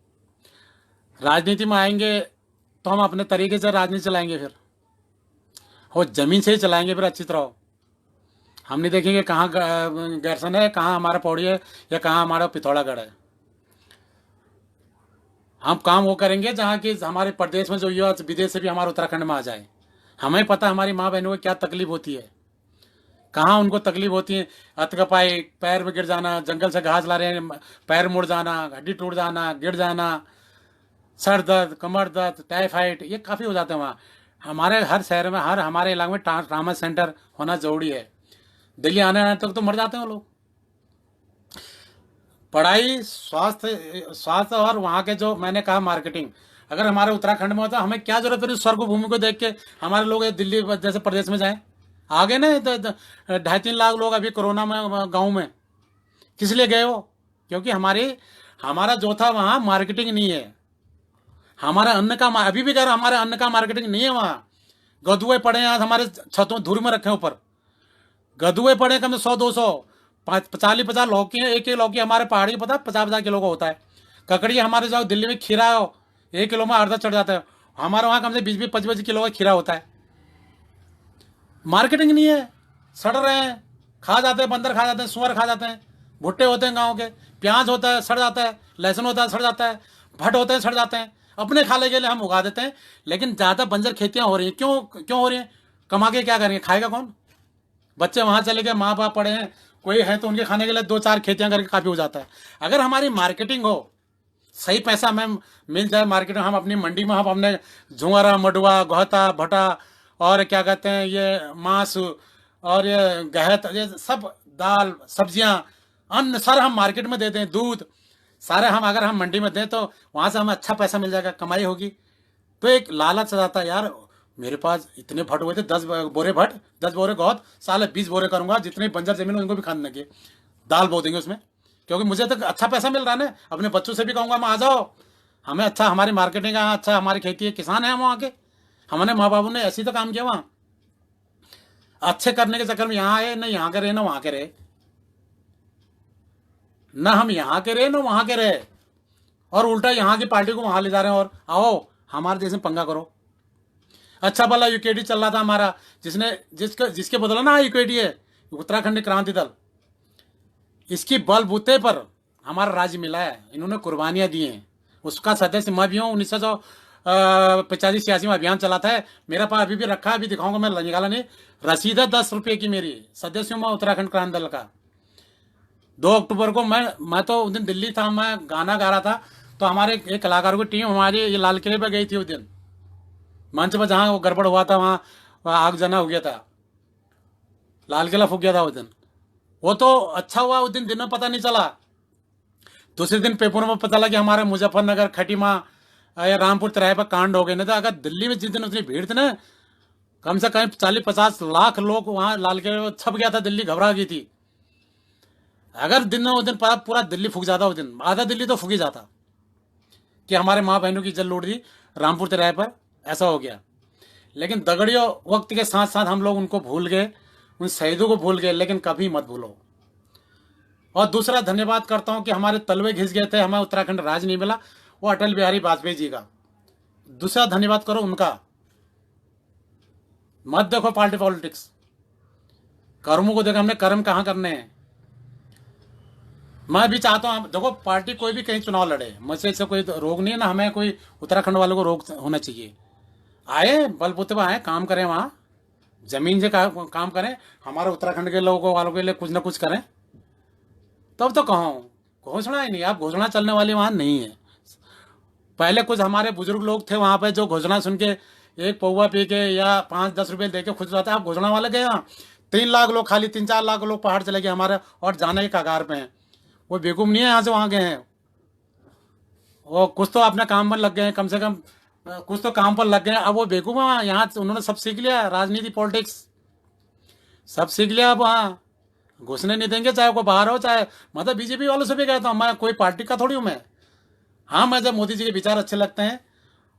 राजनीति में आएंगे तो हम अपने तरीके से राजनीति चलाएंगे, फिर वो जमीन से ही चलाएंगे फिर अच्छी तरह। हम नहीं देखेंगे कहाँ गैरसन है, कहाँ हमारा पौड़ी है, या कहाँ हमारा पिथौरागढ़ है। हम काम वो करेंगे जहाँ की हमारे प्रदेश में जो युवा विदेश से भी हमारे उत्तराखंड में आ जाए। हमें पता हमारी माँ बहनों को क्या तकलीफ होती है, कहाँ उनको तकलीफ होती है, अतकपाई, पैर में गिर जाना, जंगल से घास ला रहे हैं, पैर मुड़ जाना, हड्डी टूट जाना, गिर जाना, सर दर्द, कमर दर्द, टाइफाइड, ये काफ़ी हो जाते हैं वहाँ। हमारे हर शहर में, हर हमारे इलाके में ट्रामा सेंटर होना जरूरी है। दिल्ली आने तक तो मर जाते हैं वो लोग। पढ़ाई, स्वास्थ्य और वहाँ के जो मैंने कहा मार्केटिंग, अगर हमारे उत्तराखंड में होता, हमें क्या जरूरत है स्वर्ग भूमि को देख के हमारे लोग दिल्ली जैसे प्रदेश में जाएं। आगे ना 2.5-3 लाख लोग अभी कोरोना में गाँव में किस लिए गए हो, क्योंकि हमारा जो था वहाँ मार्केटिंग नहीं है। हमारा अन्न का, अभी भी कह रहा हमारे अन्न का मार्केटिंग नहीं है वहाँ। गदुए पड़े आज हमारे छतों धूल में रखे ऊपर, गदुए पड़े कम 100-200, 40-50 लौकी है। एक लौकी हमारे पहाड़ी पता 50-50 किलो का होता है। ककड़ी हमारे जाओ दिल्ली में खीरा 1 किलो में अर्धा चढ़ जाता है, हमारे वहाँ कम से 20-25 किलो का खीरा होता है। मार्केटिंग नहीं है, सड़ रहे हैं, खा जाते हैं, बंदर खा जाते हैं, सुअर खा जाते हैं। भुट्टे होते हैं गाँव के, प्याज होता है सड़ जाता है, लहसुन होता है सड़ जाता है, भट्ट होते हैं सड़ जाते हैं। अपने खाने के लिए हम उगा देते हैं, लेकिन ज़्यादा बंजर खेतियाँ हो रही हैं। क्यों हो रही हैं? कमा के क्या करेंगे, खाएगा कौन? बच्चे वहाँ चले गए, माँ बाप पढ़े हैं, कोई है तो उनके खाने के लिए 2-4 खेतियाँ करके काफ़ी हो जाता है। अगर हमारी मार्केटिंग हो, सही पैसा हमें मिल जाए मार्केट में, हम अपनी मंडी में हम अपने झुंगारा, मडुआ, गोहता, भटा और क्या कहते हैं ये मांस और ये गहत, ये सब दाल सब्जियां अन्न सारा हम मार्केट में दे दें, दूध सारे हम अगर हम मंडी में दें तो वहां से हमें अच्छा पैसा मिल जाएगा, कमाई होगी। तो एक लालच आता है यार, मेरे पास इतने भट हुए थे, 10 बोरे भट, 10 बोरे गौत, साले 20 बोरे करूंगा, जितने बंजर जमीन उनको भी खाने लगे, दाल बो देंगे उसमें, क्योंकि मुझे तो अच्छा पैसा मिल रहा है ना। अपने बच्चों से भी कहूंगा मैं आ जाओ, हमें अच्छा, हमारी मार्केटिंग है अच्छा, हमारी खेती है, किसान है हम वहाँ के, हमारे माँ बाबू ने ऐसे तो काम किया वहाँ, अच्छे करने के चक्कर में यहाँ आए, ना यहाँ के रहे ना वहाँ के रहे, ना हम यहाँ के रहे ना वहाँ के रहे, और उल्टा यहाँ की पार्टी को वहाँ ले जा रहे हैं और आओ हमारे देश में पंगा करो। अच्छा भला यूकेडी चल रहा था हमारा, जिसके बदला ना यूकेडी है, उत्तराखंड क्रांति दल, इसकी बलबूते पर हमारा राज्य मिला है, इन्होंने कुर्बानियां दी हैं, उसका सदस्य मैं भी हूँ। 1985-86 में अभियान चलाता है, मेरा पास अभी भी रखा है, अभी दिखाऊंगा, मैं निकाला नहीं, रसीद है 10 रुपये की मेरी, सदस्य हूँ मैं उत्तराखंड क्रांति दल का। 2 अक्टूबर को मैं तो उस दिन दिल्ली था, मैं गाना गा रहा था, तो हमारे एक कलाकारों की टीम हमारी ये लाल किले पर गई थी उस दिन, मंच पर जहाँ वो गड़बड़ हुआ था वहाँ आग जना हो गया था, लाल किला फूक गया था उस दिन। वो तो अच्छा हुआ उस दिन में पता नहीं चला, दूसरे दिन पेपर में पता लगा कि हमारे मुजफ्फरनगर खटीमा या रामपुर तिराहे पर कांड हो गए। नहीं तो अगर दिल्ली में जिस दिन उतनी भीड़ थी ना, कम से कम 40-50 लाख लोग वहाँ लाल किले छप गया था, दिल्ली घबरा गई थी। अगर दिन में उस दिन पूरा दिल्ली फूक जाता, उस दिन आधा दिल्ली तो फूक ही जाता कि हमारे माँ बहनों की इज्जत लूट दी रामपुर तिराहे पर, ऐसा हो गया। लेकिन दगड़ियों वक्त के साथ साथ हम लोग उनको भूल गए, उन शहीदों को भूल गए, लेकिन कभी मत भूलो। और दूसरा धन्यवाद करता हूं कि हमारे तलवे घिस गए थे, हमें उत्तराखंड राज नहीं मिला, वो अटल बिहारी वाजपेयी जी का, दूसरा धन्यवाद करो उनका। मत देखो पार्टी पॉलिटिक्स, कर्मों को देखो, हमने कर्म कहाँ करने हैं। मैं भी चाहता हूँ, देखो पार्टी कोई भी कहीं चुनाव लड़े, मुझसे इससे कोई रोग नहीं है ना, हमें कोई उत्तराखंड वालों को रोग होना चाहिए। आए बलबूते पर आए, काम करें, वहाँ जमीन से काम करें, हमारे उत्तराखंड के लोगों वालों के लिए कुछ ना कुछ करें, तब तो कहो घोषणा ही नहीं, आप घोषणा चलने वाली वहाँ नहीं है। पहले कुछ हमारे बुजुर्ग लोग थे वहाँ पे जो घोषणा सुन के एक पौवा पी के या 5-10 रुपये दे के खुश रहते, आप घोषणा वाले गए वहाँ 3 लाख लोग, खाली 3-4 लाख लोग पहाड़ चले गए हमारे, और जाने के कगार पे हैं। वो बेवकूफ़ नहीं है यहाँ से वहाँ गए हैं, वो कुछ तो अपने काम पर लग गए हैं, कम से कम कुछ तो काम पर लग गए हैं। अब वो बेवकूफ़ है, यहाँ उन्होंने सब सीख लिया, राजनीति पॉलिटिक्स सब सीख लिया। अब वहाँ घुसने नहीं देंगे, चाहे वो बाहर हो, चाहे मतलब बीजेपी वालों से भी कहता हूँ, मैं कोई पार्टी का थोड़ी हूँ मैं। हाँ, मैं जब मोदी जी के विचार अच्छे लगते हैं,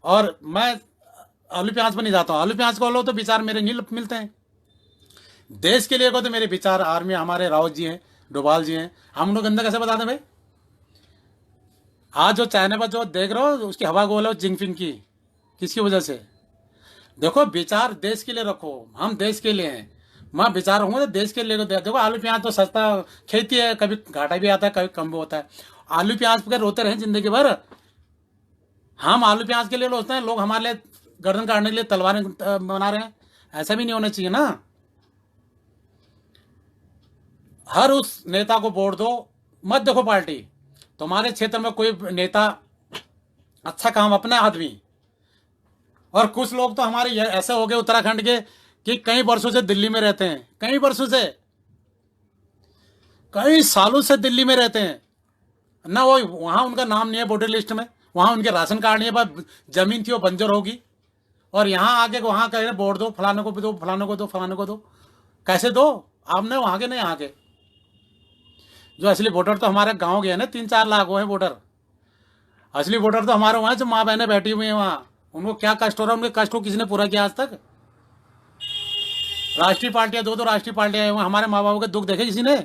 और मैं आलू प्याज पर नहीं जाता हूँ, आलू प्याज को लो तो विचार मेरे नहीं मिलते हैं। देश के लिए को तो मेरे विचार, आर्मी हमारे रावत जी हैं, डोभाल जी हैं, हम लोग अंदर कैसे बता दें भाई। आज जो चाइना पर जो देख रहे हो उसकी हवा गोल है जिनपिंग की, किसकी वजह से। देखो विचार देश के लिए रखो, हम देश के लिए हैं, मैं विचार हूँ तो देश के लिए। देखो आलू प्याज तो सस्ता खेती है, कभी घाटा भी आता है, कभी कम भी होता है। आलू प्याज पर रोते रहे जिंदगी भर, हम आलू प्याज के लिए रोते हैं, लोग हमारे लिए गर्दन काटने के लिए तलवारें बना रहे हैं, ऐसा भी नहीं होना चाहिए ना। हर उस नेता को वोट दो, मत देखो पार्टी। तुम्हारे क्षेत्र में कोई नेता अच्छा काम, अपना आदमी। और कुछ लोग तो हमारे ऐसे हो गए उत्तराखंड के कि कई वर्षों से दिल्ली में रहते हैं, कई वर्षों से, कई सालों से दिल्ली में रहते हैं ना, वो वहां उनका नाम नहीं है वोटर लिस्ट में, वहां उनके राशन कार्ड नहीं है, बस जमीन थी वो बंजर होगी, और यहाँ आके वहां कह रहे वोट दो, फलाने को भी दो, फलाने को दो, फलाने को दो। कैसे दो आपने, वहां के नहीं यहाँ के। जो असली वोटर तो हमारे गांव के हैं ना, 3-4 लाख वो हैं वोटर। असली वोटर तो हमारे वहाँ जो माँ बहनें बैठी हुई हैं वहाँ, उनको क्या कष्ट हो रहा है, उनके कष्ट को किसने पूरा किया आज तक। राष्ट्रीय पार्टियां, 2 राष्ट्रीय पार्टियां हैं, हमारे माँ बाबू के दुख देखे किसी ने।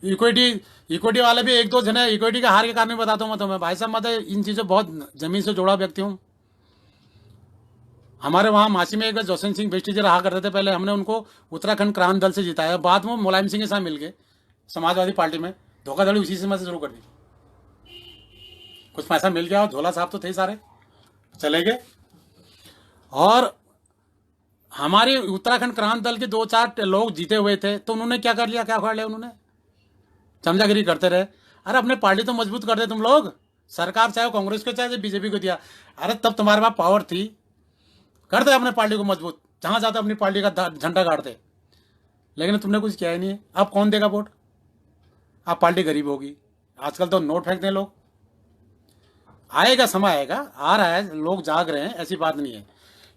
इक्विटी वाले भी 1-2 जने, इक्विटी का हार के कारण बताता हूँ मैं तुम्हें भाई साहब, मैं इन चीज़ों बहुत जमीन से जुड़ा व्यक्ति हूँ। हमारे वहाँ मासी में एक जसवंत सिंह बिष्ट जी रहा करते थे पहले, हमने उनको उत्तराखंड क्रांति दल से जिताया, बाद में मुलायम सिंह के साथ मिल गए समाजवादी पार्टी में, धोखाधड़ी उसी समय से शुरू कर दी। कुछ पैसा मिल गया और झोला साहब तो थे सारे, चले गए। और हमारे उत्तराखंड क्रांति दल के 2-4 लोग जीते हुए थे, तो उन्होंने क्या कर लिया, क्या उखाड़ लिया उन्होंने, चमचागिरी करते रहे। अरे अपने पार्टी तो मजबूत कर दे तुम लोग, सरकार चाहे कांग्रेस को चाहे बीजेपी को दिया, अरे तब तुम्हारे पास पावर थी, करते अपने पार्टी को मजबूत, जहां जाते अपनी पार्टी का झंडा गाड़ते, लेकिन तुमने कुछ किया ही नहीं है। अब कौन देगा वोट? अब पार्टी गरीब होगी। आजकल तो नोट फेंकते हैं लोग। आएगा समय, आएगा, आ रहा है, लोग जाग रहे हैं, ऐसी बात नहीं है,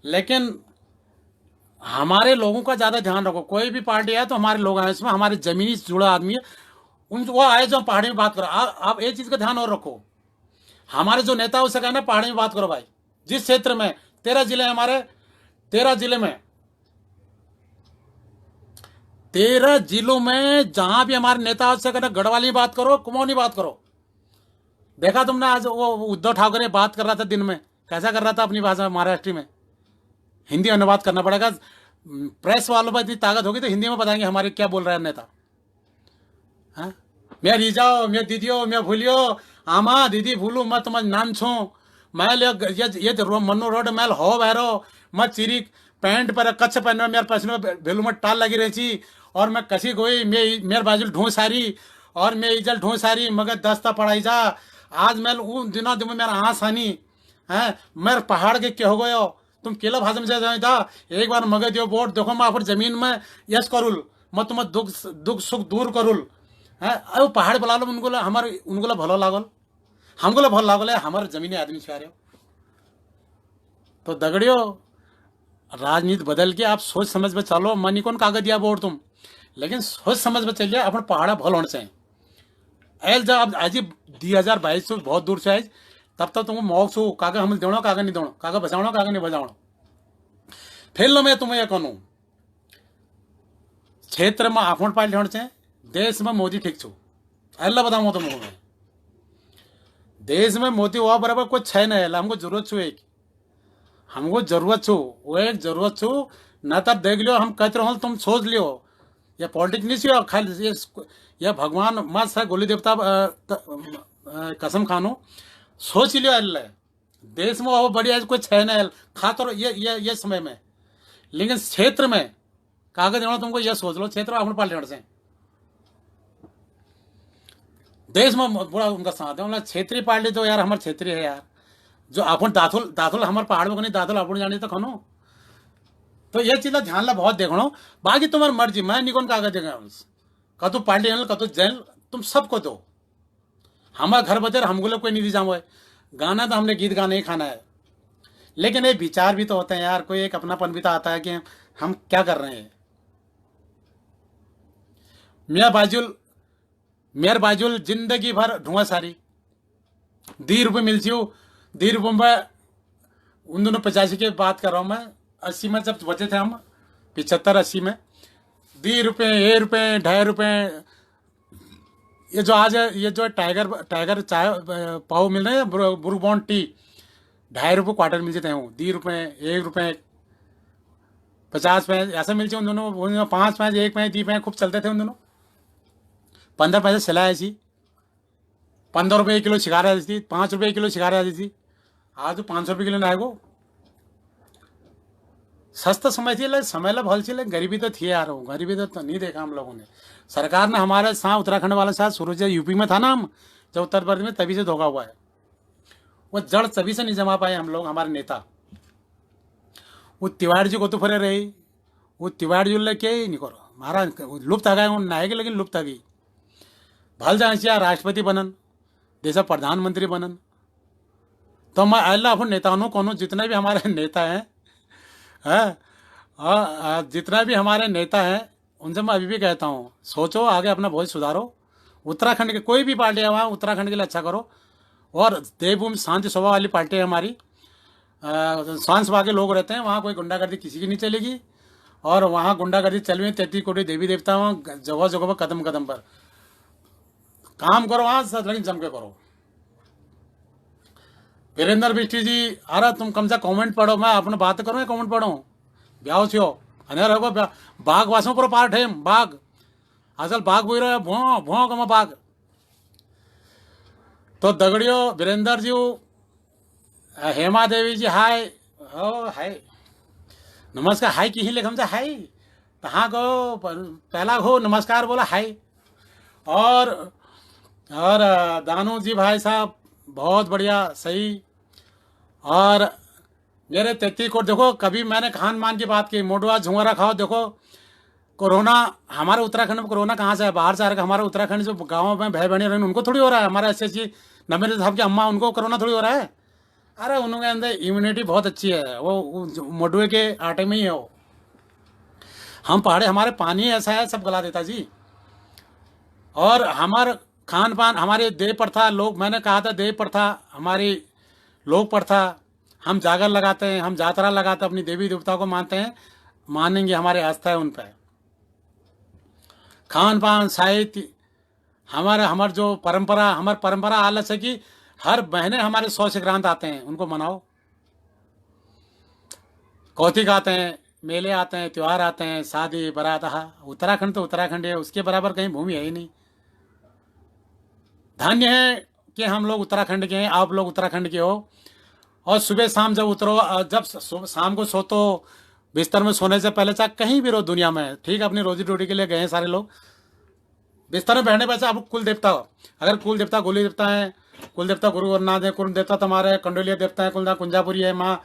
लेकिन हमारे लोगों का ज़्यादा ध्यान रखो। कोई भी पार्टी है तो हमारे लोग आए इसमें, हमारे ज़मीनी से जुड़ा आदमी है, उन वो आए जो पहाड़ी में बात करो। आप एक चीज़ का ध्यान और रखो, हमारे जो नेता उससे कहना पहाड़ी में बात करो भाई। जिस क्षेत्र में 13 जिले हमारे, 13 जिले में, 13 जिलों में जहां भी हमारे नेता उससे कहना गढ़वाली बात करो, कुमाऊनी बात करो। देखा तुमने आज वो उद्धव ठाकरे बात कर रहा था दिन में, कैसा कर रहा था अपनी भाषा महाराष्ट्री में। हिंदी अनुवाद करना पड़ेगा, प्रेस वालों पर इतनी ताकत होगी तो हिंदी में बताएंगे हमारे क्या बोल रहा है नेता। हाँ, मैं रीजाओ, मैं दीदियो, मैं भूलियो, आमा दीदी भूलू, मैं तुम्हारा नाम छू, मैं ये मनो रोड मैल हो बहरो, मैं चिरी पैंट पर कच्छ पहनो, मेरे पसनो भेलू में टाल लगी रही थी, और मैं कसी गोई, मेरे बाजू ढूंढ सारी, और मैं इजल ढूंढ सारी, मगर दस्ता पढ़ाई जा। आज मैं उन दिनों दिन में मेरा आँस आनी है, मेरे पहाड़ के क्या हो गयो, तुम केला भाषण से था एक बार मगे दियो वोट, देखो मैं फिर जमीन में यश करूल, मैं तुम्हें दुख सुख दूर करूल है। अब पहाड़ बुला लो, उनको हमारे उनको भलो लागल, हमको भलो लागल है, हमारे जमीनी आदमी से आ रहे हो। तो दगड़ियो, राजनीति बदल के आप सोच समझ में चलो। मनी कौन कागज दिया वोट तुम, लेकिन सोच समझ में चलिए, अपन पहाड़ा भल होने से एल जब आज 2022 से बहुत दूर से आए, तब तक तुमको मौक सो कागज हम देना, कागज नहीं देना, कागज बचाना, कागज नहीं बचाना। फिर लो मैं तुम्हें यह कहूँ, क्षेत्र में आपण पार्टी होने से, देश में मोदी ठीक छू, अल्लाह बताऊँ तुमको मैं, देश में मोदी हुआ बराबर कुछ है नहीं, हमको जरूरत छू एक, हमको जरूरत छू, वो एक जरूरत छू न, तब देख लियो हम कहते रहो, तुम सोच लियो, ये पॉलिटिक्स नहीं छो खाली, ये भगवान मत है गोली देवता कसम खानो, सोच लियो अल्लाह, देश में वो बढ़िया कुछ है नहीं, खातर ये समय में, लेकिन क्षेत्र में कागज देना तुमको, ये सोच लो, क्षेत्र में अपन पार्टी से देश में बुरा उनका साथ है, मतलब क्षेत्रीय पार्टी तो यार हमारे क्षेत्रीय है यार, जो अपन दाथुल हमारे पहाड़ में नहीं, दाथुल अपन जाने तो खनो, तो ये चीज़ ध्यान ला बहुत देखो। बाकी तुम्हारी मर्जी, मैं निकोन कागज देगा, कतु पार्टी कतु जैन, तुम सबको दो, हमारा घर बदर हमको लोग कोई नहीं दी जाओ, गाना तो हमने गीत गाना ही खाना है, लेकिन ये विचार भी तो होते हैं यार, कोई एक अपनापन भी तो आता है कि हम क्या कर रहे हैं। मेर बाजुल जिंदगी भर धुआं सारी, 10 रुपये मिलती हो, 10 रुपये में उन दोनों 85 की बात कर रहा हूँ मैं, 80 में जब बचे थे हम, 75-80 में 10 रुपये, 1 रुपये, 2.5 रुपये, ये जो आज है, ये जो टाइगर चाय पाव मिल रहे हैं, ब्रूबॉन टी 2.5 रुपये क्वार्टर मिल जाते हैं, 10 रुपये, 1 रुपये, 50 पैसे ऐसा मिलते उन दोनों, 5 पैसे, 1 पैसे, 2 पैसे खूब चलते थे उन दोनों, 15 पैसे सिलाई ऐसी, 15 रुपये किलो शिकार आती थी, 5 रुपये किलो शिकार आती थी, आज तो 500 रुपये किलो ना आएगो, सस्ता समय थी, समय ला भल थी, गरीबी तो थी यार, गरीबी तो नहीं देखा हम लोगों ने। सरकार ने हमारे साथ उत्तराखंड वाले साथ शुरू से, यूपी में था ना हम, जब उत्तर प्रदेश में, तभी से धोखा हुआ है, वो जड़ तभी से नहीं जमा पाए हम लोग, हमारे नेता। वो तिवाड़ी जी को तो फरे रही, वो तिवाड़ी जी लेके ही नहीं करो, हमारा लुप्त आ गए नाएगी, लेकिन लुप्त आ गई। भल जाए राष्ट्रपति बनन, देश प्रधानमंत्री बनन, तो मैं अल्लाह अपन नेताओं कोनो जितने भी हमारे नेता हैं, जितना भी हमारे नेता हैं, उनसे मैं अभी भी कहता हूँ, सोचो आगे अपना बहुत सुधारो। उत्तराखंड के कोई भी पार्टी है वहाँ, उत्तराखंड के लिए अच्छा करो। और देवभूमि शांति स्वभाव वाली पार्टी है हमारी, शांत स्वभाव के लोग रहते हैं वहाँ, कोई गुंडागर्दी किसी की नहीं चलेगी। और वहाँ गुंडागर्दी चल रही है, 33 कोटी देवी देवता वहाँ जगह जगह पर, कदम कदम पर काम करो वहाँ, लेकिन जम के करो। वीरेंद्र बिष्टी जी, अरे तुम कम से कमेंट पढ़ो, मैं अपने बात करूँ, कमेंट पढ़ो, ब्याह छो अने रहो बाघ वासों पर पार्ट है, बाघ असल बाघ बोल रहे भो भो कमा बाघ। तो दगड़ियो, वीरेंद्र जी, हेमा देवी जी, हाय हो, हाय नमस्कार, हाय की ही लेखम से हाय, कहाँ को पहला हो नमस्कार बोला हाय। और दानू जी भाई साहब, बहुत बढ़िया, सही। और मेरे 33 को देखो, कभी मैंने खान पान की बात की, मोडवा झुंगरा खाओ। देखो कोरोना, हमारे उत्तराखंड में कोरोना कहाँ से है? बाहर से आ रहा है। हमारे उत्तराखंड जो गाँव में भाई बहनी रहे उनको थोड़ी हो रहा है। हमारे ऐसे 90 साहब की अम्मा, उनको कोरोना थोड़ी हो रहा है। अरे उनके अंदर इम्यूनिटी बहुत अच्छी है, वो मोडवे के आटे में ही है वो। हम पहाड़े, हमारे पानी ऐसा है सब गला देता जी। और हमार खान पान, हमारे देव प्रथा, लोग, मैंने कहा था देव प्रथा हमारी लोक प्रथा। हम जागर लगाते हैं, हम जातरा लगाते हैं, अपनी देवी देवता को मानते हैं, मानेंगे, हमारे आस्था है उन पर। खान पान, साहित्य, हमारे जो परंपरा, हमारी परंपरा आलस है कि हर महीने हमारे 100 संक्रांत आते हैं, उनको मनाओ। कौतिक आते हैं, मेले आते हैं, त्यौहार आते हैं, शादी बारात। उत्तराखंड तो उत्तराखंड है, उसके बराबर कहीं भूमि है ही नहीं। धन्य है कि हम लोग उत्तराखंड के हैं, आप लोग उत्तराखंड के हो। और सुबह शाम जब उतरो, जब शाम को सोतो, बिस्तर में सोने से पहले, चाहे कहीं भी रहो दुनिया में, ठीक है, अपनी रोजी रोटी के लिए गए हैं सारे लोग, बिस्तर में बैठने पर आप कुल देवता हो, अगर कुल देवता गोली देवता है, कुल देवता गुरु गोरनाथ है, कुल देवता तुम्हारे कंडोलिया देवता है, कुल कुंजापुरी है, माँ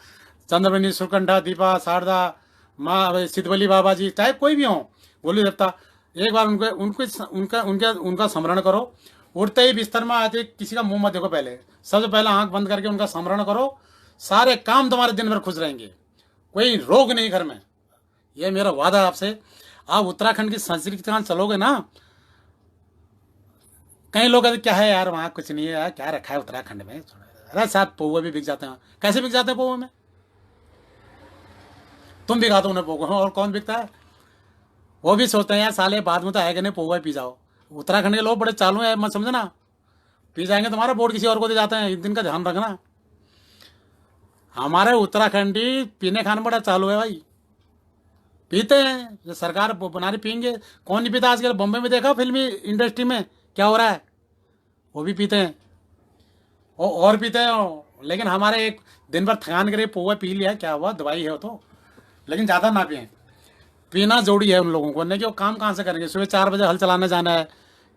चंद्रमणि, सुरकंठा, दीपा, शारदा, माँ सिद्धवली बाबा जी, चाहे कोई भी हो गोली देवता, एक बार उनके उनके उनका उनका उनका स्मरण करो। उठते ही बिस्तर में आते किसी का मुंह मत देखो, पहले सबसे पहले आंख बंद करके उनका स्मरण करो। सारे काम तुम्हारे दिन भर खुश रहेंगे, कोई रोग नहीं घर में। ये मेरा वादा है आपसे। आप उत्तराखंड की संस्कृति के साथ चलोगे ना, कई लोग कहते क्या है यार वहाँ कुछ नहीं है यार, क्या रखा है उत्तराखंड में। अरे साहब पौवे भी बिक जाते हैं। कैसे बिक जाते हैं पौवे में? तुम बिका दो उन्हें पौवे, और कौन बिकता है? वो भी सोचते हैं यार साले बाद में तो आएगा नहीं, पौवा पी जाओ। उत्तराखंड के लोग बड़े चालू हैं, मत समझना, पी जाएंगे तुम्हारा वोट किसी और को दे जाते हैं, इस दिन का ध्यान रखना। हमारे उत्तराखंडी पीने खाने बड़ा चालू है भाई, पीते हैं, जो सरकार बना रही पियेंगे। कौन नहीं पीता आजकल? बॉम्बे में देखा फिल्मी इंडस्ट्री में क्या हो रहा है, वो भी पीते हैं, और पीते हैं। लेकिन हमारे एक दिन भर थकान करे पौवा पी लिया, क्या हुआ, दवाई है वो तो, लेकिन ज़्यादा ना पिए। पीना जोड़ी है उन लोगों को, नहीं कि वो काम कहाँ से करेंगे? सुबह 4 बजे हल चलाने जाना है,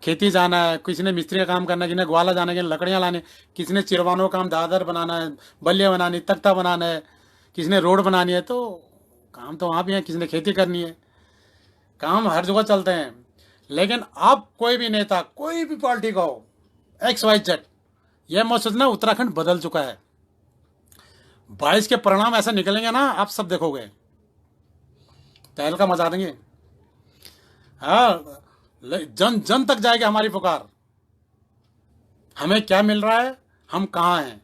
खेती जाना है, किसी ने मिस्त्री का काम करना है, किसी ने ग्वाला जाना है, लकड़ियाँ लाने, किसी ने चिरवानों का काम, दादर बनाना है, बल्लियाँ बनानी, तख्ता बनाना है, किसी ने रोड बनानी है। तो काम तो वहाँ भी है, किसी ने खेती करनी है, काम हर जगह चलते हैं। लेकिन अब कोई भी नेता, कोई भी पार्टी का हो, XYZ, यह मत सोचना उत्तराखंड बदल चुका है। 22 के परिणाम ऐसे निकलेंगे ना, आप सब देखोगे, तहल का मचा देंगे। हाँ, जन जन तक जाएगी हमारी पुकार। हमें क्या मिल रहा है, हम कहाँ हैं।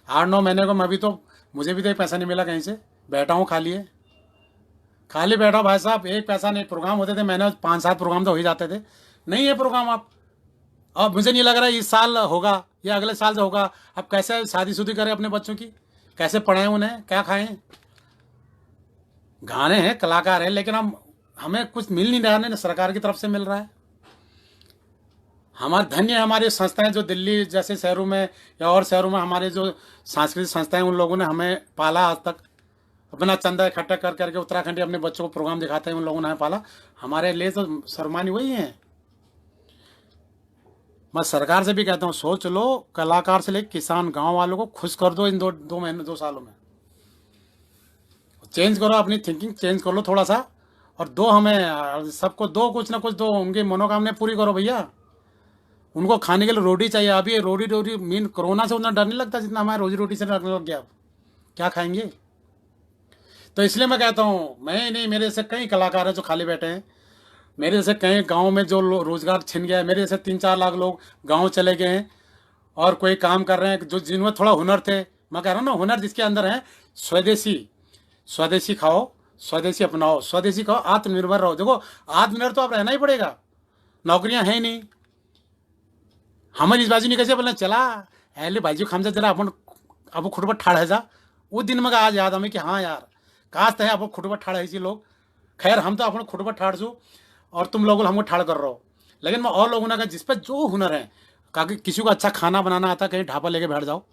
8-9 महीने को मैं भी तो, मुझे भी तो एक पैसा नहीं मिला कहीं से, बैठा हूँ खाली बैठा हूँ भाई साहब। एक पैसा नहीं, प्रोग्राम होते थे महीने 5-7 प्रोग्राम तो हो ही जाते थे, नहीं है प्रोग्राम अब मुझे नहीं लग रहा है इस साल होगा या अगले साल से होगा। अब कैसे शादी करें अपने बच्चों की, कैसे पढ़ाएं उन्हें, क्या खाएं? गाने हैं, कलाकार हैं, लेकिन हम हमें कुछ मिल नहीं रहा है, ना सरकार की तरफ से मिल रहा है। हमारे धन्य हमारी संस्थाएं जो दिल्ली जैसे शहरों में या और शहरों में, हमारे जो सांस्कृतिक संस्थाएं, उन लोगों ने हमें पाला आज तक, अपना चंदा इकट्ठा कर करके उत्तराखंडी अपने बच्चों को प्रोग्राम दिखाते हैं, उन लोगों ने हमें पाला। हमारे लिए तो शर्मानी वही है। मैं सरकार से भी कहता हूँ, सोच लो, कलाकार से लेकर किसान, गांव वालों को खुश कर दो इन 2 सालों में। चेंज करो, अपनी थिंकिंग चेंज कर लो थोड़ा सा, और दो हमें, सबको दो, कुछ ना कुछ दो, उनकी मनोकामना पूरी करो भैया। उनको खाने के लिए रोटी चाहिए। अभी रोटी मीन कोरोना से उतना डर नहीं लगता जितना हमारे रोजी रोटी से लगने लग गया। अब क्या खाएंगे? तो इसलिए मैं कहता हूँ, मैं ही नहीं, मेरे जैसे कई कलाकार हैं जो खाली बैठे हैं, मेरे जैसे कई गांव में जो रोजगार छिन गया है, मेरे जैसे 3-4 लाख लोग गांव चले गए हैं और कोई काम कर रहे हैं, जो जिनमें थोड़ा हुनर थे। मैं कह रहा हूँ ना, हुनर जिसके अंदर है, स्वदेशी खाओ, स्वदेशी अपनाओ, स्वदेशी खाओ, आत्मनिर्भर रहो। देखो आत्मनिर्भर तो आप रहना ही पड़ेगा, नौकरियां हैं ही नहीं। हमारी इस बाजू नहीं कैसे बोलना, चला ऐले बाजू खामचा चला अपन अब खुद पर ठाड़ है जा। वो दिन में आज याद हमें कि हाँ यार, काश तो है आप खुद पर ठाड़ है लोग। खैर हम तो अपन खुद पर ठाड़ छू और तुम लोग हमको ठाड़ कर रहे हो। लेकिन मैं और लोगों ने कहा जिस पर जो हुनर है, कहा कि किसी को अच्छा खाना बनाना आता, कहीं ढाबा लेके बैठ जाओ,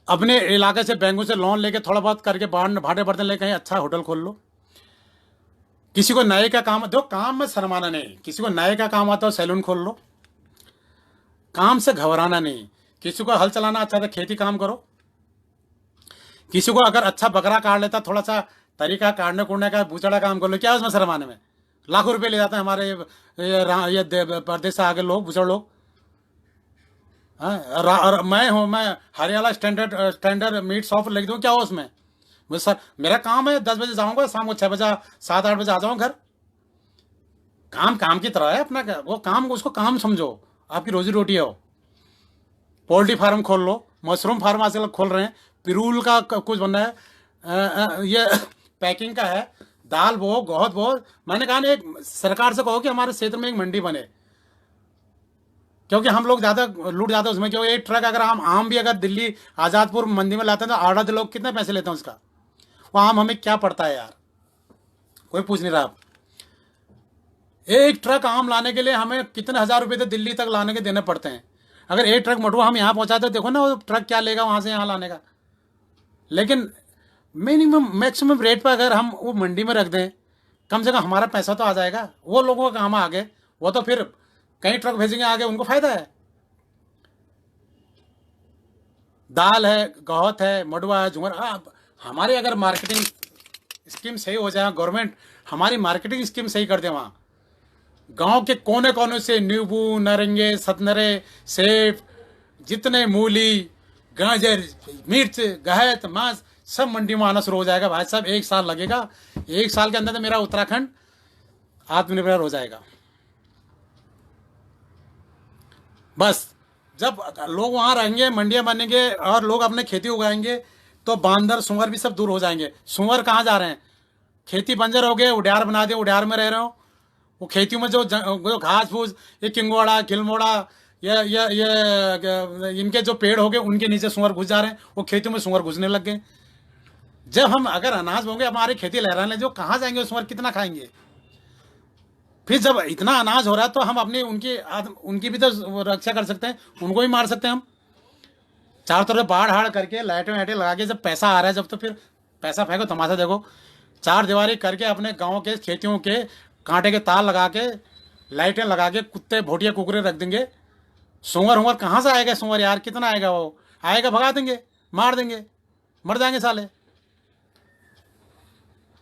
अपने इलाके से बैंकों से लोन लेके थोड़ा बहुत करके भाड़े बर्तन लेके कहीं अच्छा होटल खोल लो। किसी को नए का काम, देखो काम में शर्माना नहीं, किसी को नए का काम आता हो सैलून खोल लो। काम से घबराना नहीं। किसी को हल चलाना अच्छा था, खेती काम करो। किसी को अगर अच्छा बकरा काट लेता, थोड़ा सा तरीका काटने कूटने का, बूचड़ा काम कर लो, क्या उसमें शर्माने में? लाखों रुपए ले जाते हैं हमारे प्रदेश से आगे लोग, बूचड़ लोग। हाँ, और मैं हरियाणा स्टैंडर्ड मीट शॉप लिख दूँ, क्या हो उसमें? मुझे सर मेरा काम है, 10 बजे जाऊँगा, शाम को 6 बजे 7-8 बजे आ जाऊँ घर। काम काम की तरह है अपना, वो काम, उसको काम समझो, आपकी रोजी रोटी है वो। पोल्ट्री फार्म खोल लो, मशरूम फार्म आजकल खोल रहे हैं, पिरूल का कुछ बनना है, ये पैकिंग का है, दाल बो, गोहत बो। मैंने कहा ना, एक सरकार से कहो कि हमारे क्षेत्र में एक मंडी बने, क्योंकि हम लोग ज़्यादा लूट जाते हैं उसमें। क्योंकि एक ट्रक अगर आम भी अगर दिल्ली आज़ादपुर मंडी में लाते हैं तो आधा लोग कितने पैसे लेते हैं उसका? वो आम हमें क्या पड़ता है यार, कोई पूछ नहीं रहा। आप एक ट्रक आम लाने के लिए हमें कितने हजार रुपए तो दिल्ली तक लाने के देने पड़ते हैं। अगर एक ट्रक मटुआ हम यहाँ पहुँचाते, देखो ना वो ट्रक क्या लेगा वहाँ से यहाँ लाने का। लेकिन मिनिमम मैक्सिमम रेट पर अगर हम वो मंडी में रख दें, कम से कम हमारा पैसा तो आ जाएगा, वो लोगों का काम आगे, वो तो फिर कई ट्रक भेजेंगे आगे, उनको फायदा है। दाल है, गौहत है, मडुआ है, झुमर। हमारी अगर मार्केटिंग स्कीम सही हो जाए, गवर्नमेंट हमारी मार्केटिंग स्कीम सही कर दे, वहाँ गांव के कोने कोने से नींबू, नारंगे, सतनरे, सेब, जितने मूली, गाजर, मिर्च, गहत, मांस, सब मंडी में आना शुरू हो जाएगा भाई साहब। 1 साल लगेगा, 1 साल के अंदर तो मेरा उत्तराखंड आत्मनिर्भर हो जाएगा। बस जब लोग वहाँ रहेंगे, मंडियाँ बनेंगे और लोग अपने खेती उगाएंगे, तो बांदर सुअर भी सब दूर हो जाएंगे। सुअर कहाँ जा रहे हैं? खेती बंजर हो गए, उड्यार बना दिए, उड्यार में रह रहे हो। वो खेतियों में जो घास फूस, ये किंगोड़ा, खिलमोड़ा, ये इनके जो पेड़ हो गए, उनके नीचे सुअर घुस जा रहे हैं, वो खेतियों में सुअर घुसने लग गए। जब हम अगर अनाज होंगे, हमारी खेती लहराने, जो कहाँ जाएंगे सुअर, कितना खाएंगे? फिर जब इतना अनाज हो रहा है तो हम अपनी उनकी भी तो रक्षा कर सकते हैं, उनको भी मार सकते हैं हम। चारों तरफ बाढ़ हाड़ करके, लाइटें वाइटें लगा के, जब पैसा आ रहा है, जब तो फिर पैसा फेंको, तमाशा देखो। 4 दीवारी करके अपने गाँव के खेतियों के कांटे के तार लगा के, लाइटें लगा के, कुत्ते भोटिया कुकरे रख देंगे। सुअर हुअर कहाँ से आएगा सुअर यार? कितना आएगा? वो आएगा, भगा देंगे, मार देंगे, मर जाएंगे साले।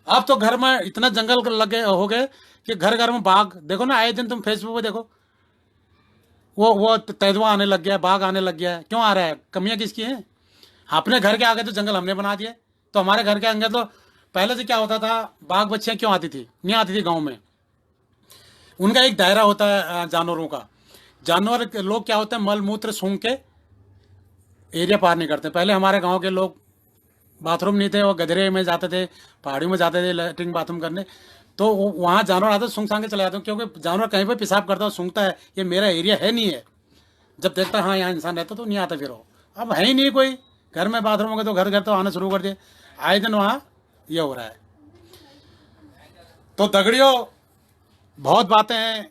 अब तो घर में इतना जंगल लगे हो गए कि घर घर में बाघ। देखो ना, आए दिन तुम फेसबुक पे देखो, वो तेंदुआ आने लग गया है, बाघ आने लग गया है। क्यों आ रहा है? कमियां किसकी हैं? अपने घर के आगे तो जंगल हमने बना दिए, तो हमारे घर के आगे तो पहले से क्या होता था, बाघ बच्चियां क्यों आती थी? नहीं आती थी गाँव में। उनका एक दायरा होता है जानवरों का। जानवर के लोग क्या होते हैं, मल मूत्र सूंघ के एरिया पार नहीं करते। पहले हमारे गांव के लोग, बाथरूम नहीं थे, वो गधरे में जाते थे, पहाड़ियों में जाते थे लैट्रिन बाथरूम करने, तो वहाँ जानवर आते सूंघ सांग के चले जाते हैं। क्योंकि जानवर कहीं पर पेशाब करता है, सूंघता है, ये मेरा एरिया है नहीं है। जब देखता है हाँ यहाँ इंसान रहता तो नहीं आता फिर वो। अब है ही नहीं कोई घर में बाथरूम हो गए तो घर घर तो आना शुरू कर दिए। आए दिन वहाँ ये हो रहा है। तो दगड़ियों, बहुत बातें हैं,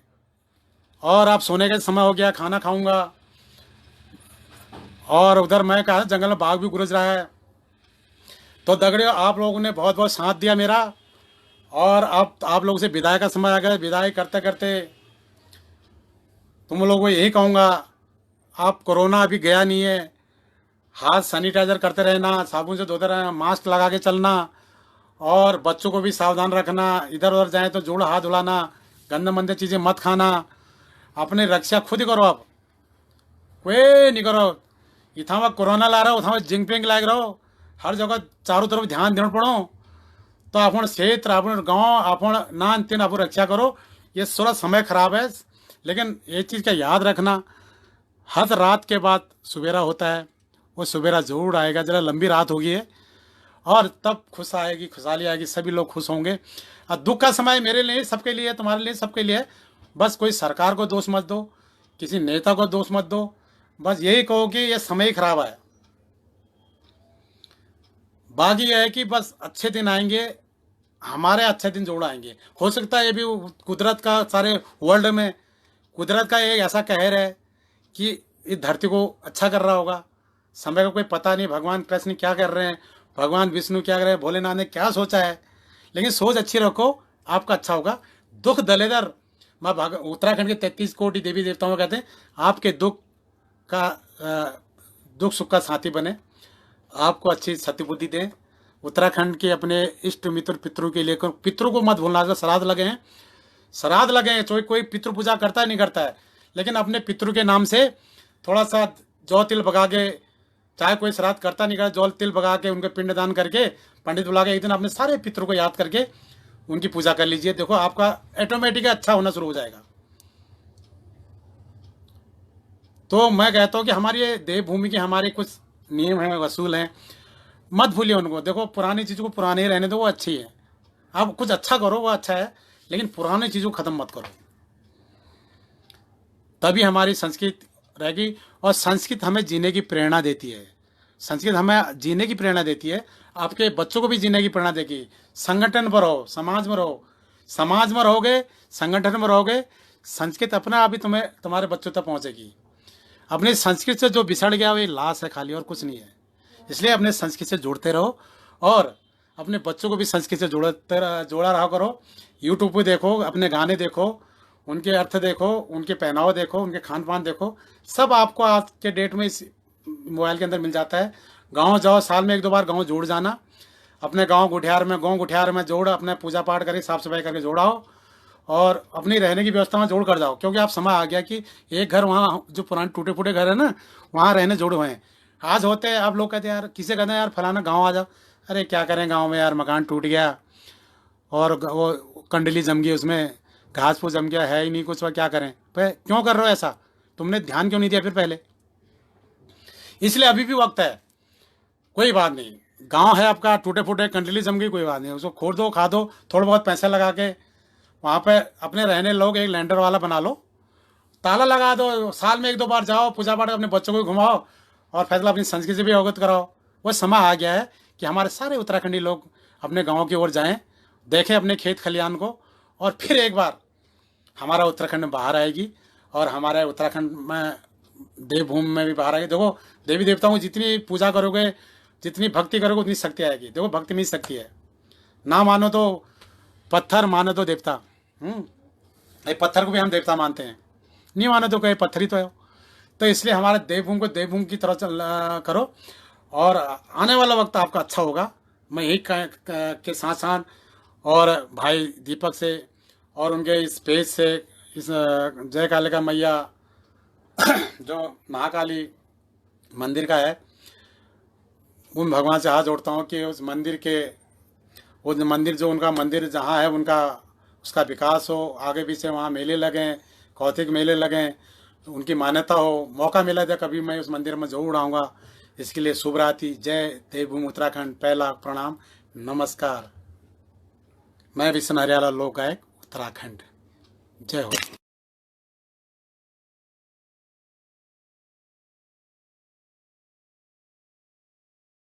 और आप सोने का समय हो गया, खाना खाऊंगा। और उधर मैं कहा जंगल में बाघ भी गुरज रहा है। तो दगड़ियों, आप लोगों ने बहुत बहुत साथ दिया मेरा, और अब आप लोगों से विदाई का समय आ गया। विदाई करते करते तुम लोगों को यही कहूँगा, आप कोरोना अभी गया नहीं है, हाथ सैनिटाइजर करते रहना, साबुन से धोते रहना, मास्क लगा के चलना, और बच्चों को भी सावधान रखना। इधर उधर जाए तो जोड़ हाथ धुलाना, गंदे मंदे चीज़ें मत खाना, अपनी रक्षा खुद ही करो। आप कोई नहीं करो। इतना कोरोना ला रहा हो, उतना जिंग पिंग लाग रहो, हर जगह चारों तरफ ध्यान देना पड़ो। तो अपन क्षेत्र, अपन गाँव, अपन नान तीन अपन रक्षा करो। ये थोड़ा समय खराब है, लेकिन एक चीज़ का याद रखना, हर रात के बाद सवेरा होता है, वो सवेरा जरूर आएगा। जरा लंबी रात होगी है, और तब खुश आएगी, खुशहाली आएगी, सभी लोग खुश होंगे। और दुख का समय मेरे लिए, सबके लिए, तुम्हारे लिए, सबके लिए। बस कोई सरकार को दोष मत दो, किसी नेता को दोष मत दो, बस यही कहो कि ये समय ही खराब है। बाकी यह है कि बस अच्छे दिन आएंगे, हमारे अच्छे दिन जरूर आएंगे। हो सकता है ये भी कुदरत का, सारे वर्ल्ड में कुदरत का एक ऐसा कहर है कि इस धरती को अच्छा कर रहा होगा। समय का कोई पता नहीं, भगवान कृष्ण क्या कर रहे हैं, भगवान विष्णु क्या कर रहे हैं, भोलेनाथ ने क्या सोचा है। लेकिन सोच अच्छी रखो, आपका अच्छा होगा। दुख दलेदर, मैं उत्तराखंड के 33 कोटि देवी देवताओं कहते हैं, आपके दुख का दुख सुख का साथी बने, आपको अच्छी सती बुद्धि दें। उत्तराखंड के अपने इष्ट मित्र पितरों के लिए, पितरों को मत भूलना। जो श्राद्ध लगे हैं, श्राद्ध लगे हैं, कोई पितृ पूजा करता है नहीं करता है, लेकिन अपने पितरों के नाम से थोड़ा सा जौ तिल बगा के, चाहे कोई श्राद्ध करता नहीं करता, जौ तिल बगा के उनके पिंडदान करके, पंडित बुला के एक दिन अपने सारे पितरों को याद करके उनकी पूजा कर लीजिए। देखो आपका ऑटोमेटिक अच्छा होना शुरू हो जाएगा। तो मैं कहता हूँ कि हमारी ये देवभूमि के हमारे कुछ नियम हैं, वसूल हैं, मत भूलिए उनको। देखो पुरानी चीज़ों को पुराने ही रहने दो, वो अच्छी है। आप कुछ अच्छा करो, वो अच्छा है, लेकिन पुरानी चीज़ों को ख़त्म मत करो, तभी हमारी संस्कृति रहेगी। और संस्कृत हमें जीने की प्रेरणा देती है, संस्कृत हमें जीने की प्रेरणा देती है, आपके बच्चों को भी जीने की प्रेरणा देगी। संगठन पर रहो, समाज में रहो, समाज में रहोगे, संगठन में रहोगे, संस्कृत अपने आप ही तुम्हारे बच्चों तक पहुँचेगी। अपनी संस्कृत से जो बिछड़ गया वो लाश है खाली, और कुछ नहीं है। इसलिए अपने संस्कृत से जुड़ते रहो और अपने बच्चों को भी संस्कृत से जोड़ा रहा करो। यूट्यूब पे देखो, अपने गाने देखो, उनके अर्थ देखो, उनके पहनावा देखो, उनके खान पान देखो, सब आपको आज के डेट में इस मोबाइल के अंदर मिल जाता है। गांव जाओ, साल में 1-2 बार गांव जोड़ जाना, अपने गांव गुठियार में जोड़, अपने पूजा पाठ करके साफ सफाई करके जोड़ाओ और अपनी रहने की व्यवस्था में जोड़ कर जाओ। क्योंकि आप समय आ गया कि एक घर वहाँ जो पुराने टूटे फूटे घर है ना, वहाँ रहने जोड़े हुए हैं। आज होते हैं, आप लोग कहते हैं यार, किसे कहते हैं यार फलाना गाँव आ जाओ, अरे क्या करें गाँव में यार, मकान टूट गया और वो कंडली जम गई, उसमें घास फूस जम गया, है ही नहीं कुछ, क्या करें। पर क्यों कर रहे हो ऐसा, तुमने ध्यान क्यों नहीं दिया फिर पहले? इसलिए अभी भी वक्त है, कोई बात नहीं। गांव है आपका, टूटे फूटे कंडली जम गई, कोई बात नहीं, उसको खोद दो, खा दो, थोड़ा बहुत पैसा लगा के वहाँ पे अपने रहने लोग एक लैंडर वाला बना लो, ताला लगा दो, साल में 1-2 बार जाओ, पूजा पाठ अपने बच्चों को घुमाओ और फैसला अपनी संस्कृति से भी अवगत कराओ। वो समय आ गया है कि हमारे सारे उत्तराखंडी लोग अपने गाँव की ओर जाएँ, देखें अपने खेत खलिहान को, और फिर एक बार हमारा उत्तराखंड में बाहर आएगी और हमारे उत्तराखंड में देवभूमि में भी बाहर आएगी। देखो देवी देवताओं की जितनी पूजा करोगे, जितनी भक्ति करोगे, उतनी शक्ति आएगी। देखो भक्ति में शक्ति है, ना मानो तो पत्थर, मानो तो देवता। ये पत्थर को भी हम देवता मानते हैं, नहीं मानो तो कहीं पत्थर ही तो है। तो इसलिए हमारे देवभूमि को देवभूमि की तरह करो और आने वाला वक्त आपका अच्छा होगा। मैं यही के साथ साथ और भाई दीपक से और उनके इस पेज से, इस जय कालिका मैया जो महाकाली मंदिर का है, उन भगवान से हाथ जोड़ता हूँ कि उस मंदिर जो उनका मंदिर जहाँ है उनका, उसका विकास हो, आगे पीछे वहाँ मेले लगें, कौतिक मेले लगें, उनकी मान्यता हो। मौका मिला था कभी मैं उस मंदिर में जरूर आऊँगा। इसके लिए शुभ रात्रि। जय देवभूमि उत्तराखंड। पहला प्रणाम, नमस्कार। मैं विष्णु हरियाला, लोक गायक, उत्तराखंड। जय हो।